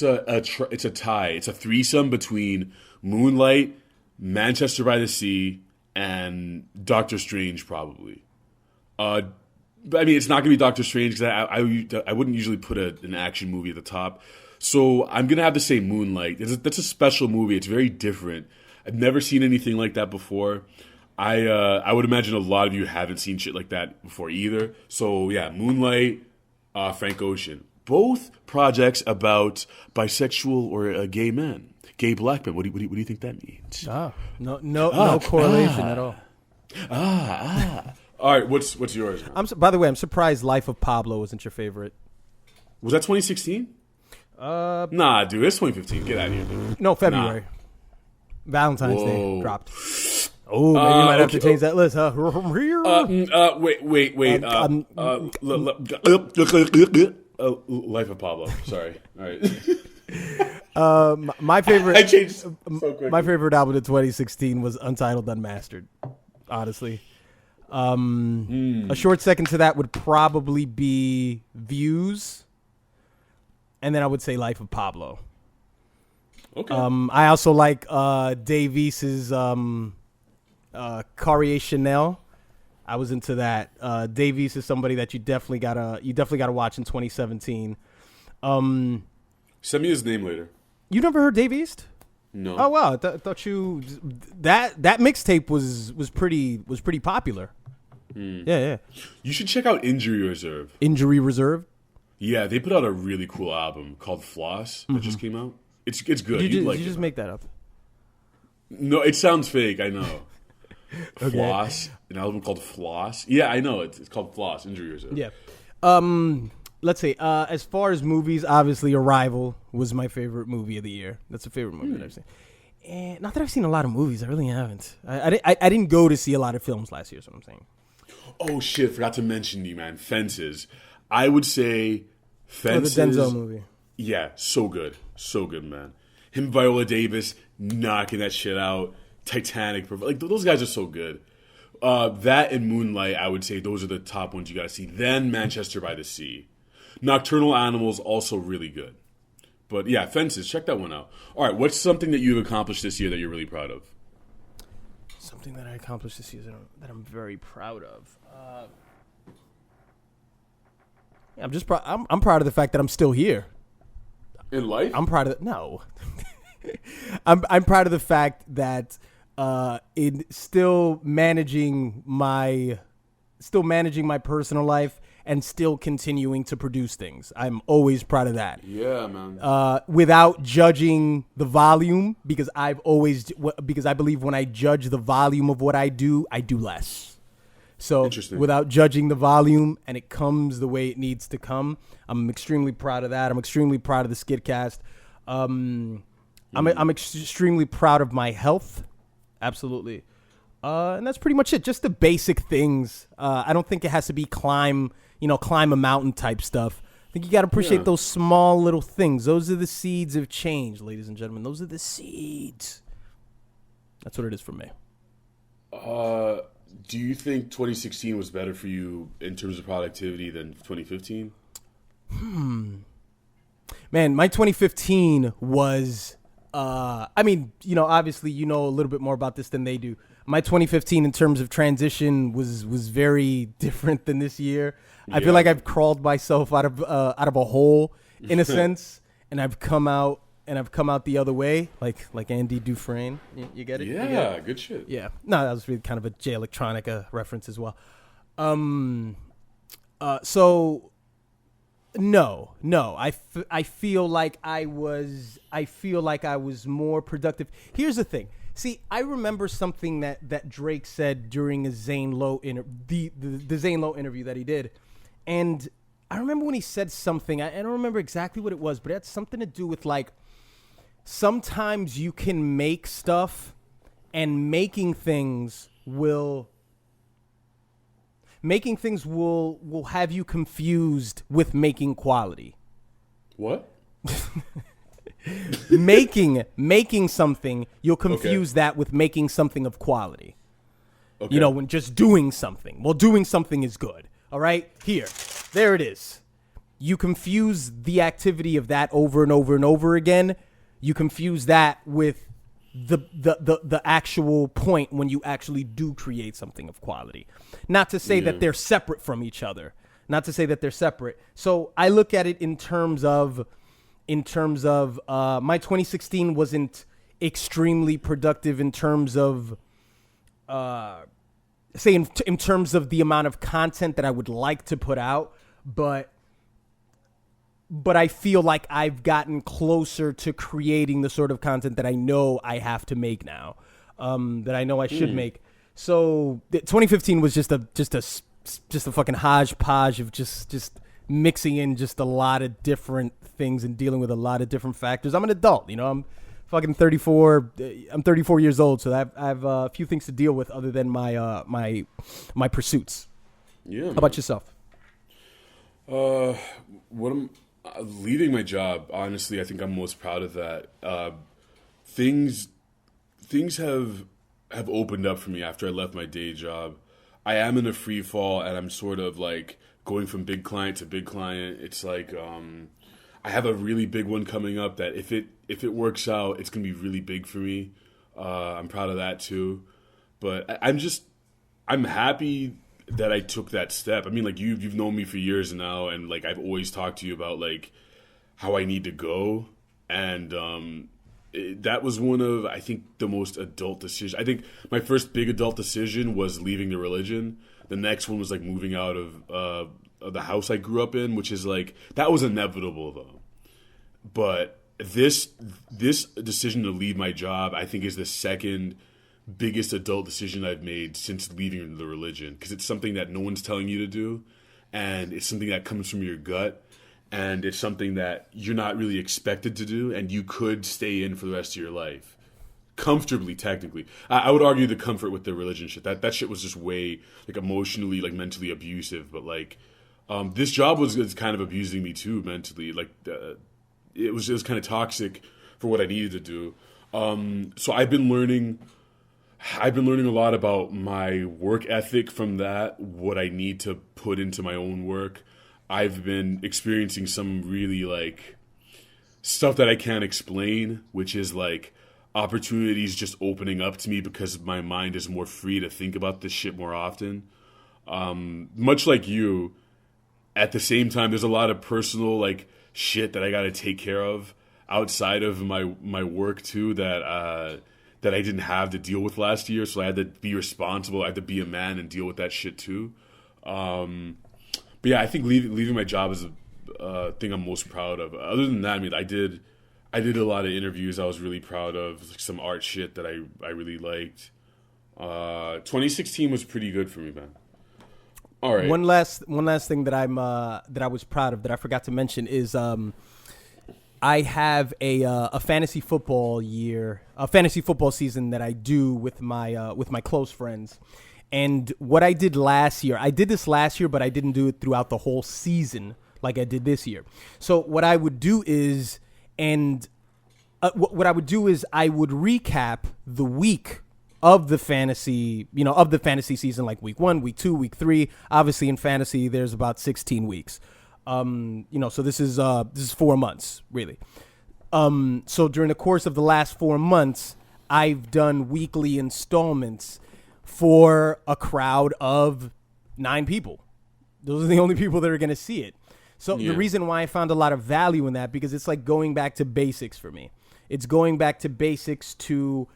a tie. It's a threesome between Moonlight, Manchester by the Sea, and Doctor Strange, probably. But I mean, it's not going to be Doctor Strange because I wouldn't usually put an action movie at the top. So I'm going to have to say Moonlight. That's a special movie. It's very different. I've never seen anything like that before. I would imagine a lot of you haven't seen shit like that before either. So yeah, Moonlight, Frank Ocean. Both projects about bisexual or gay men. Gay black men. What do you think that means? No correlation at all. All right, what's yours? By the way, I'm surprised Life of Pablo wasn't your favorite. Was that 2016? Nah, dude, it's 2015. Get out of here, dude. No, February. Valentine's Day dropped. Oh, maybe you might have to change that list, huh? Wait. Life of Pablo. Sorry. All right. My favorite. I changed so quickly. My favorite album of 2016 was Untitled Unmastered. Honestly, a short second to that would probably be Views, and then I would say Life of Pablo. Okay. I also like Dave East's Cartier Chanel. I was into that. Dave East is somebody that you definitely gotta watch in 2017. Send me his name later. You never heard Dave East? No. Oh wow, I thought you that mixtape was pretty popular. Yeah. You should check out Injury Reserve. Injury Reserve. Yeah, they put out a really cool album called Floss that just came out. It's good. Did You'd like you it. just make that up? No, it sounds fake. I know. Okay. Floss, an album called Floss. Yeah, I know. It's called Floss. Injury Reserve. Yeah. Let's see. As far as movies, obviously Arrival was my favorite movie of the year. That's a favorite movie that I've seen. And not that I've seen a lot of movies. I really haven't. I didn't go to see a lot of films last year. Is what I'm saying. Oh shit! Forgot to mention you, man. Fences. I would say Fences. The Denzel movie. Yeah, so good, man. Him, Viola Davis, knocking that shit out. Titanic, like those guys are so good. That and Moonlight, I would say those are the top ones you got to see. Then Manchester by the Sea. Nocturnal Animals, also really good. But yeah, Fences, check that one out. All right, what's something that you've accomplished this year that you're really proud of? Something that I accomplished this year that I'm very proud of. Yeah, I'm just I'm proud of the fact that I'm still here. In life? I'm proud of that. No. I'm proud of the fact that in still managing my personal life and still continuing to produce things. I'm always proud of that. Yeah, man. Without judging the volume, because I believe when I judge the volume of what I do less. So without judging the volume, and it comes the way it needs to come, I'm extremely proud of that. I'm extremely proud of the Skidcast. I'm extremely proud of my health. Absolutely. And that's pretty much it. Just the basic things. I don't think it has to be climb a mountain type stuff. I think you got to appreciate those small little things. Those are the seeds of change, ladies and gentlemen. Those are the seeds. That's what it is for me. Do you think 2016 was better for you in terms of productivity than 2015? Man, my 2015 was, obviously you know a little bit more about this than they do. My 2015 in terms of transition was very different than this year. I feel like I've crawled myself out of a hole in a sense, and I've come out the other way, like Andy Dufresne. You get it? Yeah, get it? Good shit. Yeah. No, that was really kind of a Jay Electronica reference as well. So no, I feel like I was more productive. Here's the thing. See, I remember something that Drake said during a Zane Lowe the Zane Lowe interview that he did, and I remember when he said something. I don't remember exactly what it was, but it had something to do with like sometimes you can make stuff, and making things will have you confused with making quality. What? making something, you'll confuse that with making something of quality. Okay. When just doing something. Well, doing something is good. All right? There it is. You confuse the activity of that over and over and over again. You confuse that with the actual point when you actually do create something of quality. Not to say that they're separate from each other. Not to say that they're separate. So I look at it in terms of my 2016 wasn't extremely productive in terms of in terms of the amount of content that I would like to put out, but I feel like I've gotten closer to creating the sort of content that I know I have to make now, that I know I should make. So 2015 was just a fucking hodgepodge of just mixing in just a lot of different things and dealing with a lot of different factors. I'm an adult, I'm fucking 34. I'm 34 years old, so I have a few things to deal with other than my my pursuits. Yeah. How about yourself? Leaving my job, honestly, I think I'm most proud of that. Things have opened up for me after I left my day job. I am in a free fall, and I'm sort of like going from big client to big client. It's like I have a really big one coming up that if it works out, it's gonna be really big for me. I'm proud of that too. But I'm happy that I took that step. I mean, like you've known me for years now, and like I've always talked to you about like how I need to go, and that was one of, I think, the most adult decisions. I think my first big adult decision was leaving the religion. The next one was like moving out of the house I grew up in, which is like, that was inevitable though. But this decision to leave my job, I think, is the second biggest adult decision I've made since leaving the religion, because it's something that no one's telling you to do, and it's something that comes from your gut, and it's something that you're not really expected to do, and you could stay in for the rest of your life comfortably. Technically, I would argue the comfort with the religion shit, that shit was just way like emotionally, like mentally abusive. But like this job was kind of abusing me too mentally. Like it was kind of toxic for what I needed to do. So I've been learning a lot about my work ethic from that, what I need to put into my own work. I've been experiencing some really like stuff that I can't explain, which is like opportunities just opening up to me because my mind is more free to think about this shit more often. Much like you, at the same time, there's a lot of personal like shit that I got to take care of outside of my work too, that I didn't have to deal with last year. So I had to be responsible. I had to be a man and deal with that shit too. But yeah, I think leaving my job is a thing I'm most proud of. Other than that, I mean, I did a lot of interviews I was really proud of, like some art shit that I really liked. 2016 was pretty good for me, man. All right. One last thing that I was proud of that I forgot to mention is I have a fantasy football season that I do with my close friends. And what I did last year, I did this last year, but I didn't do it throughout the whole season like I did this year. So what I would do is, I would recap the week of the fantasy season, like week 1, week 2, week 3. Obviously, in fantasy, there's about 16 weeks. So this is 4 months really. So during the course of the last 4 months, I've done weekly installments for a crowd of 9 people. Those are the only people that are going to see it. So the reason why I found a lot of value in that, because it's like going back to basics for me. It's going back to basics to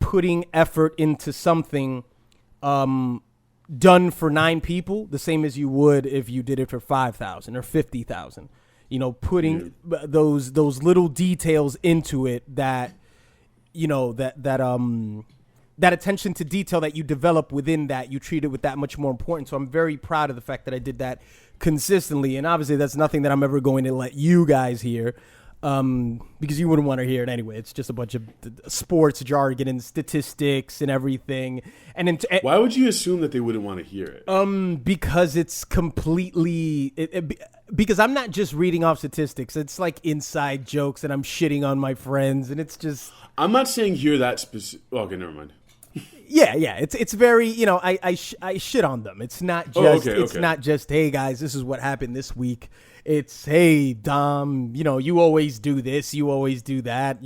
putting effort into something done for 9 people, the same as you would if you did it for 5,000 or 50,000. Putting those little details into it that that attention to detail that you develop within that, you treat it with that much more importance. So I'm very proud of the fact that I did that consistently. And obviously that's nothing that I'm ever going to let you guys hear, because you wouldn't want to hear it anyway. It's just a bunch of sports jargon and statistics and everything. And why would you assume that they wouldn't want to hear it? Because it's completely because I'm not just reading off statistics. It's like inside jokes, and I'm shitting on my friends, and it's just. I'm not saying hear that specific. Okay, never mind. Yeah. It's very, I shit on them. It's not just it's not just, hey guys, this is what happened this week. It's, hey Dom, you always do this, you always do that.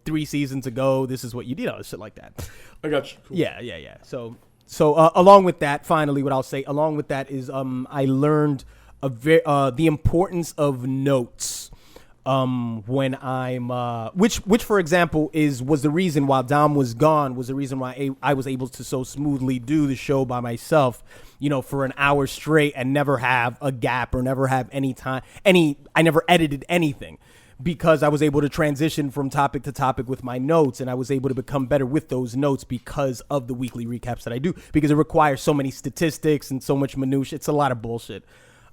3 seasons ago, this is what you did, shit like that. I got you. Cool. Yeah. So along with that, finally, what I'll say along with that is I learned the importance of notes. When I'm, which for example was the reason while Dom was gone, was the reason why I was able to so smoothly do the show by myself, for an hour straight and never have a gap or never have I never edited anything, because I was able to transition from topic to topic with my notes, and I was able to become better with those notes because of the weekly recaps that I do, because it requires so many statistics and so much minutia. It's a lot of bullshit.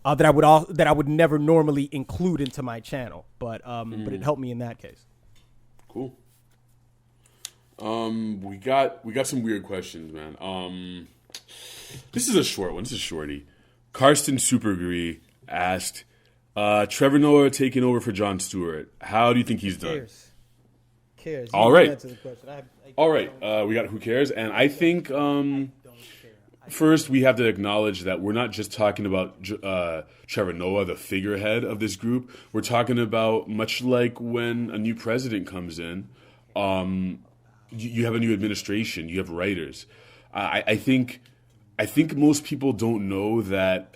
That I would never normally include into my channel, but it helped me in that case. Cool. We got some weird questions, man. This is a short one. This is shorty. Karsten Supergree asked, Trevor Noah taking over for Jon Stewart. How do you think he's done? Cares. All right. All right. We got who cares, and I think. First, we have to acknowledge that we're not just talking about Trevor Noah, the figurehead of this group. We're talking about, much like when a new president comes in, you have a new administration, you have writers. I think most people don't know that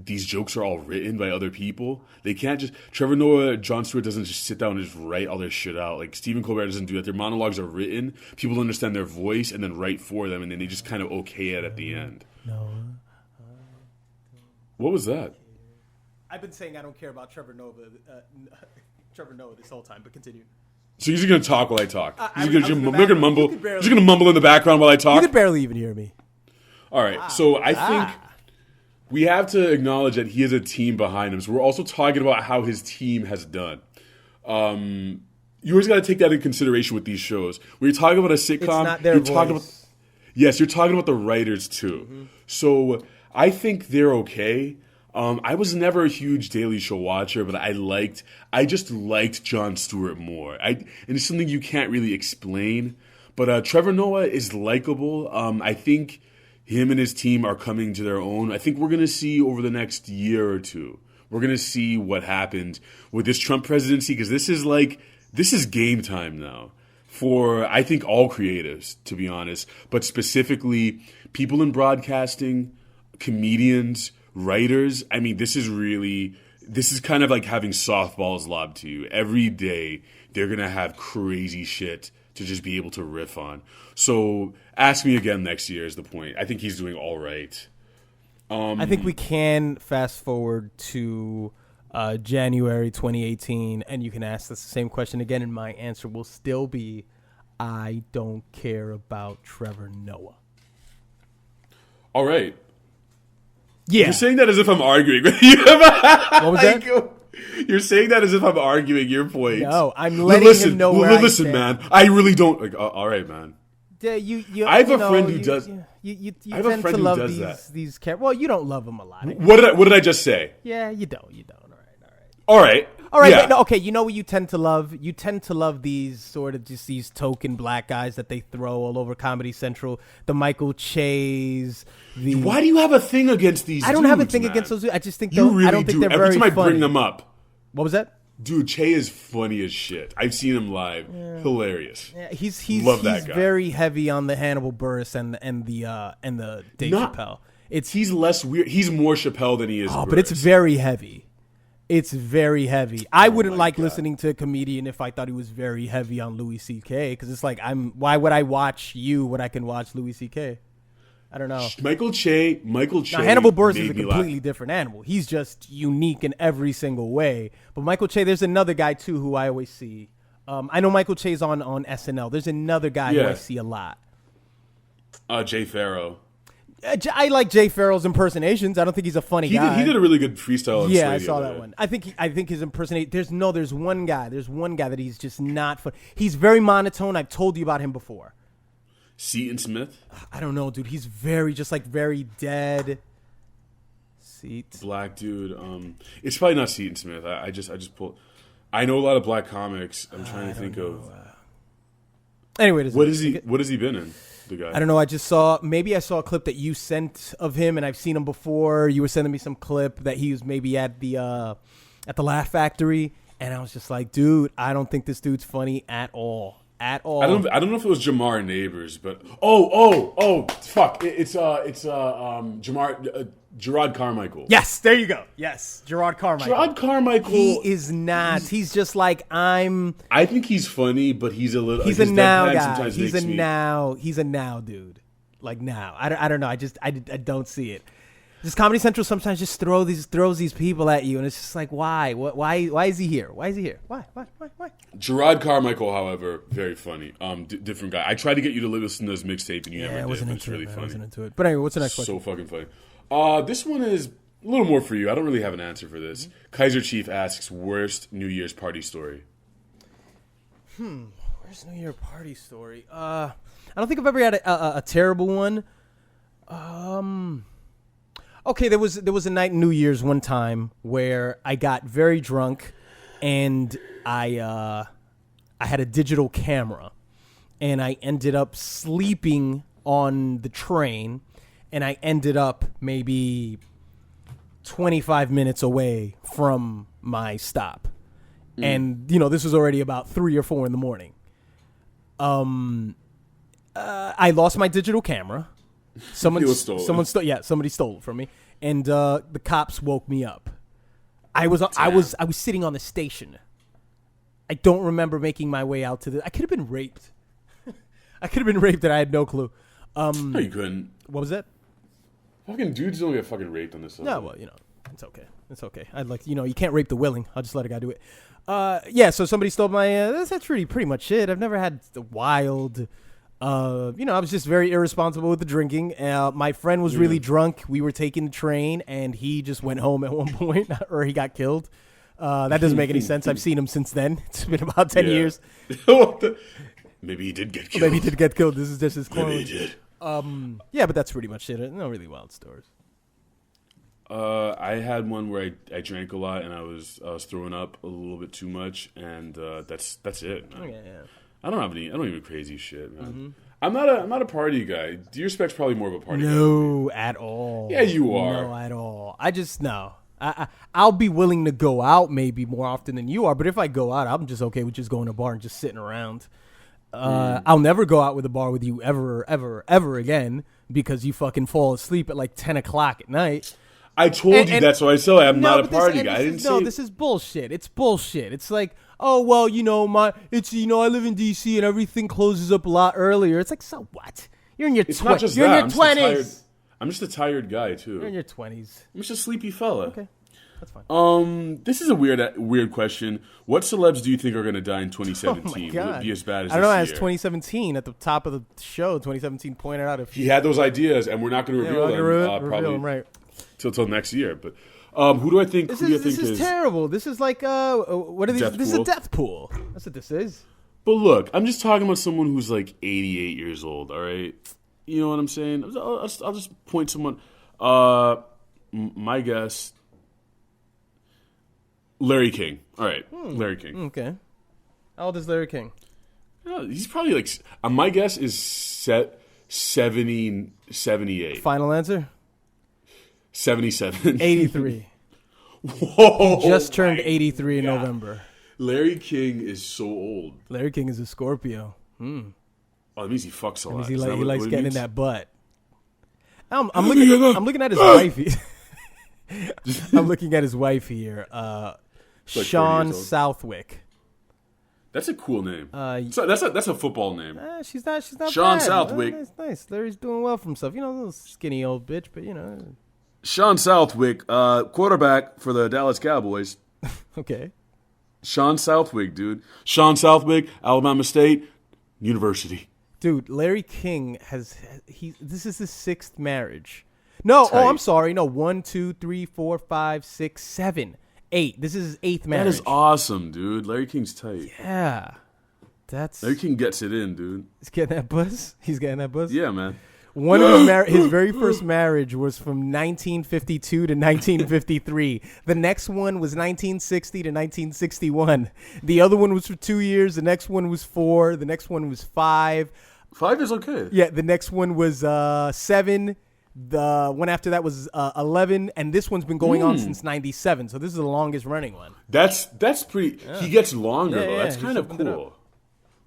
these jokes are all written by other people. They can't just... Trevor Noah, Jon Stewart doesn't just sit down and just write all their shit out. Like, Stephen Colbert doesn't do that. Their monologues are written. People understand their voice and then write for them, and then they just kind of okay it at the end. What was that? I've been saying I don't care about Trevor Noah this whole time, but continue. So you're just going to talk while I talk? You're going to mumble? You're just going to mumble in the background while I talk? You could barely even hear me. All right, so I think we have to acknowledge that he has a team behind him. So we're also talking about how his team has done. You always got to take that into consideration with these shows. When you're talking about a sitcom, it's not their voice. You're talking about the writers too. Mm-hmm. So I think they're okay. I was never a huge Daily Show watcher, but I just liked Jon Stewart more. And it's something you can't really explain. But Trevor Noah is likable. I think him and his team are coming to their own. I think we're going to see over the next year or two, we're going to see what happened with this Trump presidency, because this is game time now for, I think, all creatives, to be honest, but specifically people in broadcasting, comedians, writers. I mean, this is kind of like having softballs lobbed to you. Every day they're going to have crazy shit to just be able to riff on. So ask me again next year is the point. I think he's doing all right. I think we can fast forward to January 2018, and you can ask us the same question again, and my answer will still be, I don't care about Trevor Noah. All right. Yeah. You're saying that as if I'm arguing with you. What was that? You're saying that as if I'm arguing your point. No, I'm letting him know where I listen, stand. man. I really don't. Like, all right, man. Yeah, I have a friend who does. You I have a tend friend to who love does that. these characters. Well, you don't love them a lot. What did I just say? Yeah, you don't. All right. All right, Yeah. but no, okay, you know what you tend to love? You tend to love these sort of just these token black guys that they throw all over Comedy Central. The Michael Che's. Why do you have a thing against these I don't dudes, have a thing man? against those dudes. I just think You really I don't think they're Every very time I funny. bring them up. What was that? Dude, Che is funny as shit. I've seen him live. Hilarious. Yeah, he's Love that guy. very heavy on the Hannibal Buress and the Dave Chappelle. He's less weird. He's more Chappelle than he is. But it's Buress. very heavy. It's very heavy. I wouldn't my like God. listening to a comedian if I thought he was very heavy on Louis C.K. because it's like why would I watch you when I can watch Louis C.K.? I don't know. Michael Che. Now, Hannibal Buress is made a me completely laugh. different animal. He's just unique in every single way. But Michael Che, there's another guy too who I always see. I know Michael Che's on SNL. There's another guy who I see a lot. Jay Farrow. I like Jay Farrell's impersonations. I don't think he's a funny guy. He did a really good freestyle. On Yeah, I Slay the saw other that day. one. I think his impersonate. There's one guy that he's just not fun. He's very monotone. I've told you about him before. Seton Smith, I don't know, dude. He's very dead. black dude. It's probably not Seton Smith. I just pulled. I know a lot of black comics. I'm trying to think of. Anyway, What has he been in? The guy. I don't know. I saw a clip that you sent of him, and I've seen him before. You were sending me some clip that he was maybe at the Laugh Factory, and I was just like, dude, I don't think this dude's funny at all. At all. I don't know if it was Jamar Neighbors, but fuck! It's Gerard Carmichael. Yes, there you go. Yes, Gerard Carmichael. Gerard Carmichael. He is not. He's just like I think he's funny, but he's a little. He's his a now deadpan guy. sometimes He's makes a me- now. He's a now dude. Like now. I don't know. I don't see it. Just Comedy Central sometimes just throws these people at you, and it's just like, why? Why is he here? Why is he here? Why? Gerard Carmichael, however, very funny. Different guy. I tried to get you to listen to his mixtape, and you never I did. wasn't But it's into really it. Man. I funny. wasn't into it. But anyway, what's the next question? So fucking funny. This one is a little more for you. I don't really have an answer for this. Kaiser Chief asks, worst New Year's party story. Where's New Year party story? I don't think I've ever had a terrible one. Okay, there was a night in New Year's one time where I got very drunk, and I had a digital camera, and I ended up sleeping on the train, and I ended up maybe 25 minutes away from my stop. And, this was already about 3 or 4 in the morning. I lost my digital camera. Somebody stole it from me, and the cops woke me up. I was sitting on the station. I don't remember making my way out to I could have been raped. I could have been raped, and I had no clue. No, you couldn't. What was that? Fucking dudes don't get fucking raped on this. No, well, it's okay. It's okay. I'd like, you can't rape the willing. I'll just let a guy do it. Yeah. So somebody stole my. That's pretty much it. I've never had the wild. I was just very irresponsible with the drinking. My friend was really drunk. We were taking the train, and he just went home at one point, or he got killed. That doesn't make any sense. I've seen him since then. It's been about 10 years. Maybe he did get killed. Maybe he did get killed. This is just his clone. Maybe he did. Yeah, but that's pretty much it. No really wild stories. I had one where I drank a lot and I was throwing up a little bit too much, and that's it, man. Okay, yeah. I don't even crazy shit, man. I'm not a party guy. D-Respect's probably more of a party guy. No, at all. Yeah, you are. No, at all. I just no. I'll be willing to go out maybe more often than you are, but if I go out, I'm just okay with just going to a bar and just sitting around. I'll never go out with a bar with you ever again because you fucking fall asleep at like 10 o'clock at night. I told you that, so I still I'm not a party guy. This is bullshit. It's bullshit. It's like, oh well, I live in DC and everything closes up a lot earlier. It's like, so what? You're in your It's not just that. I'm just tired. I'm just a tired guy too. You're in your 20s. I'm just a sleepy fella. Okay, that's fine. This is a weird question. What celebs do you think are going to die in 2017? Oh my God. Will it be as bad as I don't know. this As year? 2017 at the top of the show, 2017 pointed out a few. He had those ideas, and we're not going to reveal them Reveal probably them, right? till next year. But who do I think? This who do you is think is terrible. This is like what are these? Death This is a pool? death pool. That's what this is. But look, I'm just talking about someone who's like 88 years old. All right, you know what I'm saying? I'll just point someone. My guess, Larry King. All right, Larry King. Okay. How old is Larry King? He's probably like. My guess is 78. Final answer? 77. 83. Whoa! Just turned my 83 in God. November. Larry King is so old. Larry King is a Scorpio. Oh, that means he fucks a lot. He Is that what likes it getting in means? that butt. I'm looking at his wife. I'm looking at his wife here. like 40 Sean years old. Southwick. That's a cool name. So that's a football name. She's not Sean bad. Southwick. Nice. Larry's doing well for himself. You know, a little skinny old bitch, but you know. Sean Southwick, quarterback for the Dallas Cowboys. Okay. Sean Southwick, dude. Sean Southwick, Alabama State University. Dude, Larry King this is his 6th marriage. No, Tight. I'm sorry. No, 1, 2, 3, 4, 5, 6, 7, 8. This is his 8th marriage. That is awesome, dude. Larry King's tight. Yeah. Larry King gets it in, dude. He's getting that buzz. Yeah, man. One of his very first marriage was from 1952 to 1953. The next one was 1960 to 1961. The other one was for 2 years. The next one was 4. The next one was 5. 5 is okay. Yeah, the next one was 7. The one after that was 11, and this one's been going on since 97. So this is the longest running one. That's pretty. Yeah. He gets longer though. That's he's kind of opened it cool.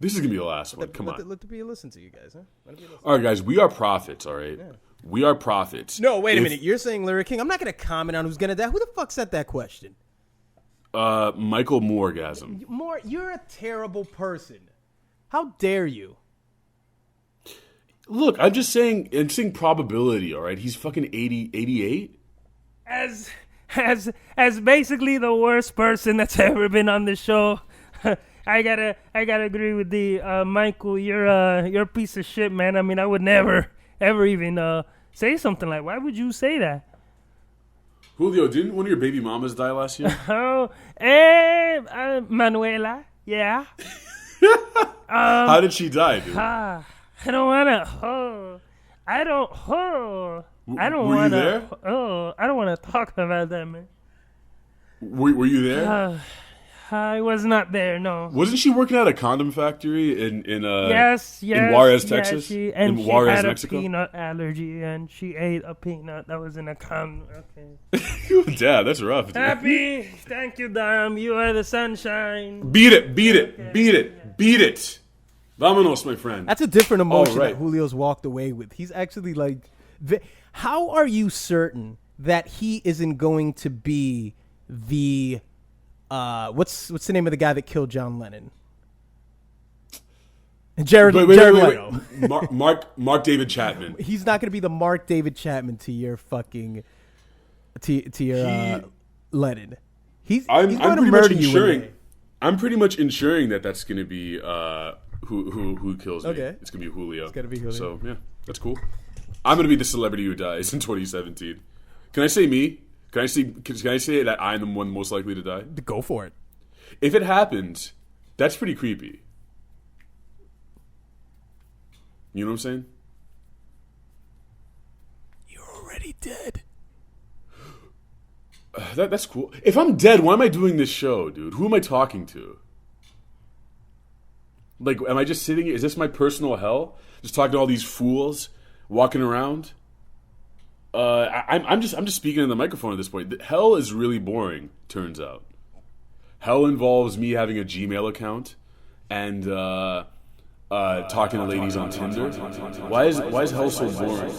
This is gonna be the last one. Come on. Let it be a listen to you guys, huh? Let it be a listen. All right, guys. We are prophets. All right. Yeah. We are prophets. No, wait a minute. You're saying Larry King. I'm not gonna comment on who's gonna die. Who the fuck said that question? Michael Morgasm. You're a terrible person. How dare you? Look, I'm just saying probability, all right? He's fucking 88. As basically the worst person that's ever been on the show, I gotta agree with the Michael. You're a piece of shit, man. I mean, I would never ever even say something like. Why would you say that? Julio, didn't one of your baby mamas die last year? Manuela. Yeah. How did she die, dude? I don't wanna. I don't Were wanna. you there? I don't wanna talk about that, man. Were you there? I was not there. No. Wasn't she working at a condom factory in Yes. in Juarez, Texas? She in Juarez, had Mexico? a peanut allergy, and she ate a peanut that was in a condom. Okay. Dad, that's rough. Dude. Happy. Thank you, Dom. You are the sunshine. Beat it. Vámonos, my friend. That's a different emotion right. that Julio's walked away with. He's actually like, how are you certain that he isn't going to be the what's the name of the guy that killed John Lennon? Jared Leto. Mark David Chapman. He's not going to be the Mark David Chapman to your fucking to your Lennon. He's going to murder you one day. I'm pretty much ensuring that that's going to be who kills me. Okay. It's going to be Julio. It's going to be Julio. So, yeah, that's cool. I'm going to be the celebrity who dies in 2017. Can I say me? Can I say that I'm the one most likely to die? Go for it. If it happens, that's pretty creepy. You know what I'm saying? You're already dead. That's cool. If I'm dead, why am I doing this show, dude? Who am I talking to? Like, am I just sitting here? Is this my personal hell? Just talking to all these fools walking around? I'm just speaking in the microphone at this point. Hell is really boring, turns out. Hell involves me having a Gmail account and talking to ladies on Tinder. Why is hell so boring?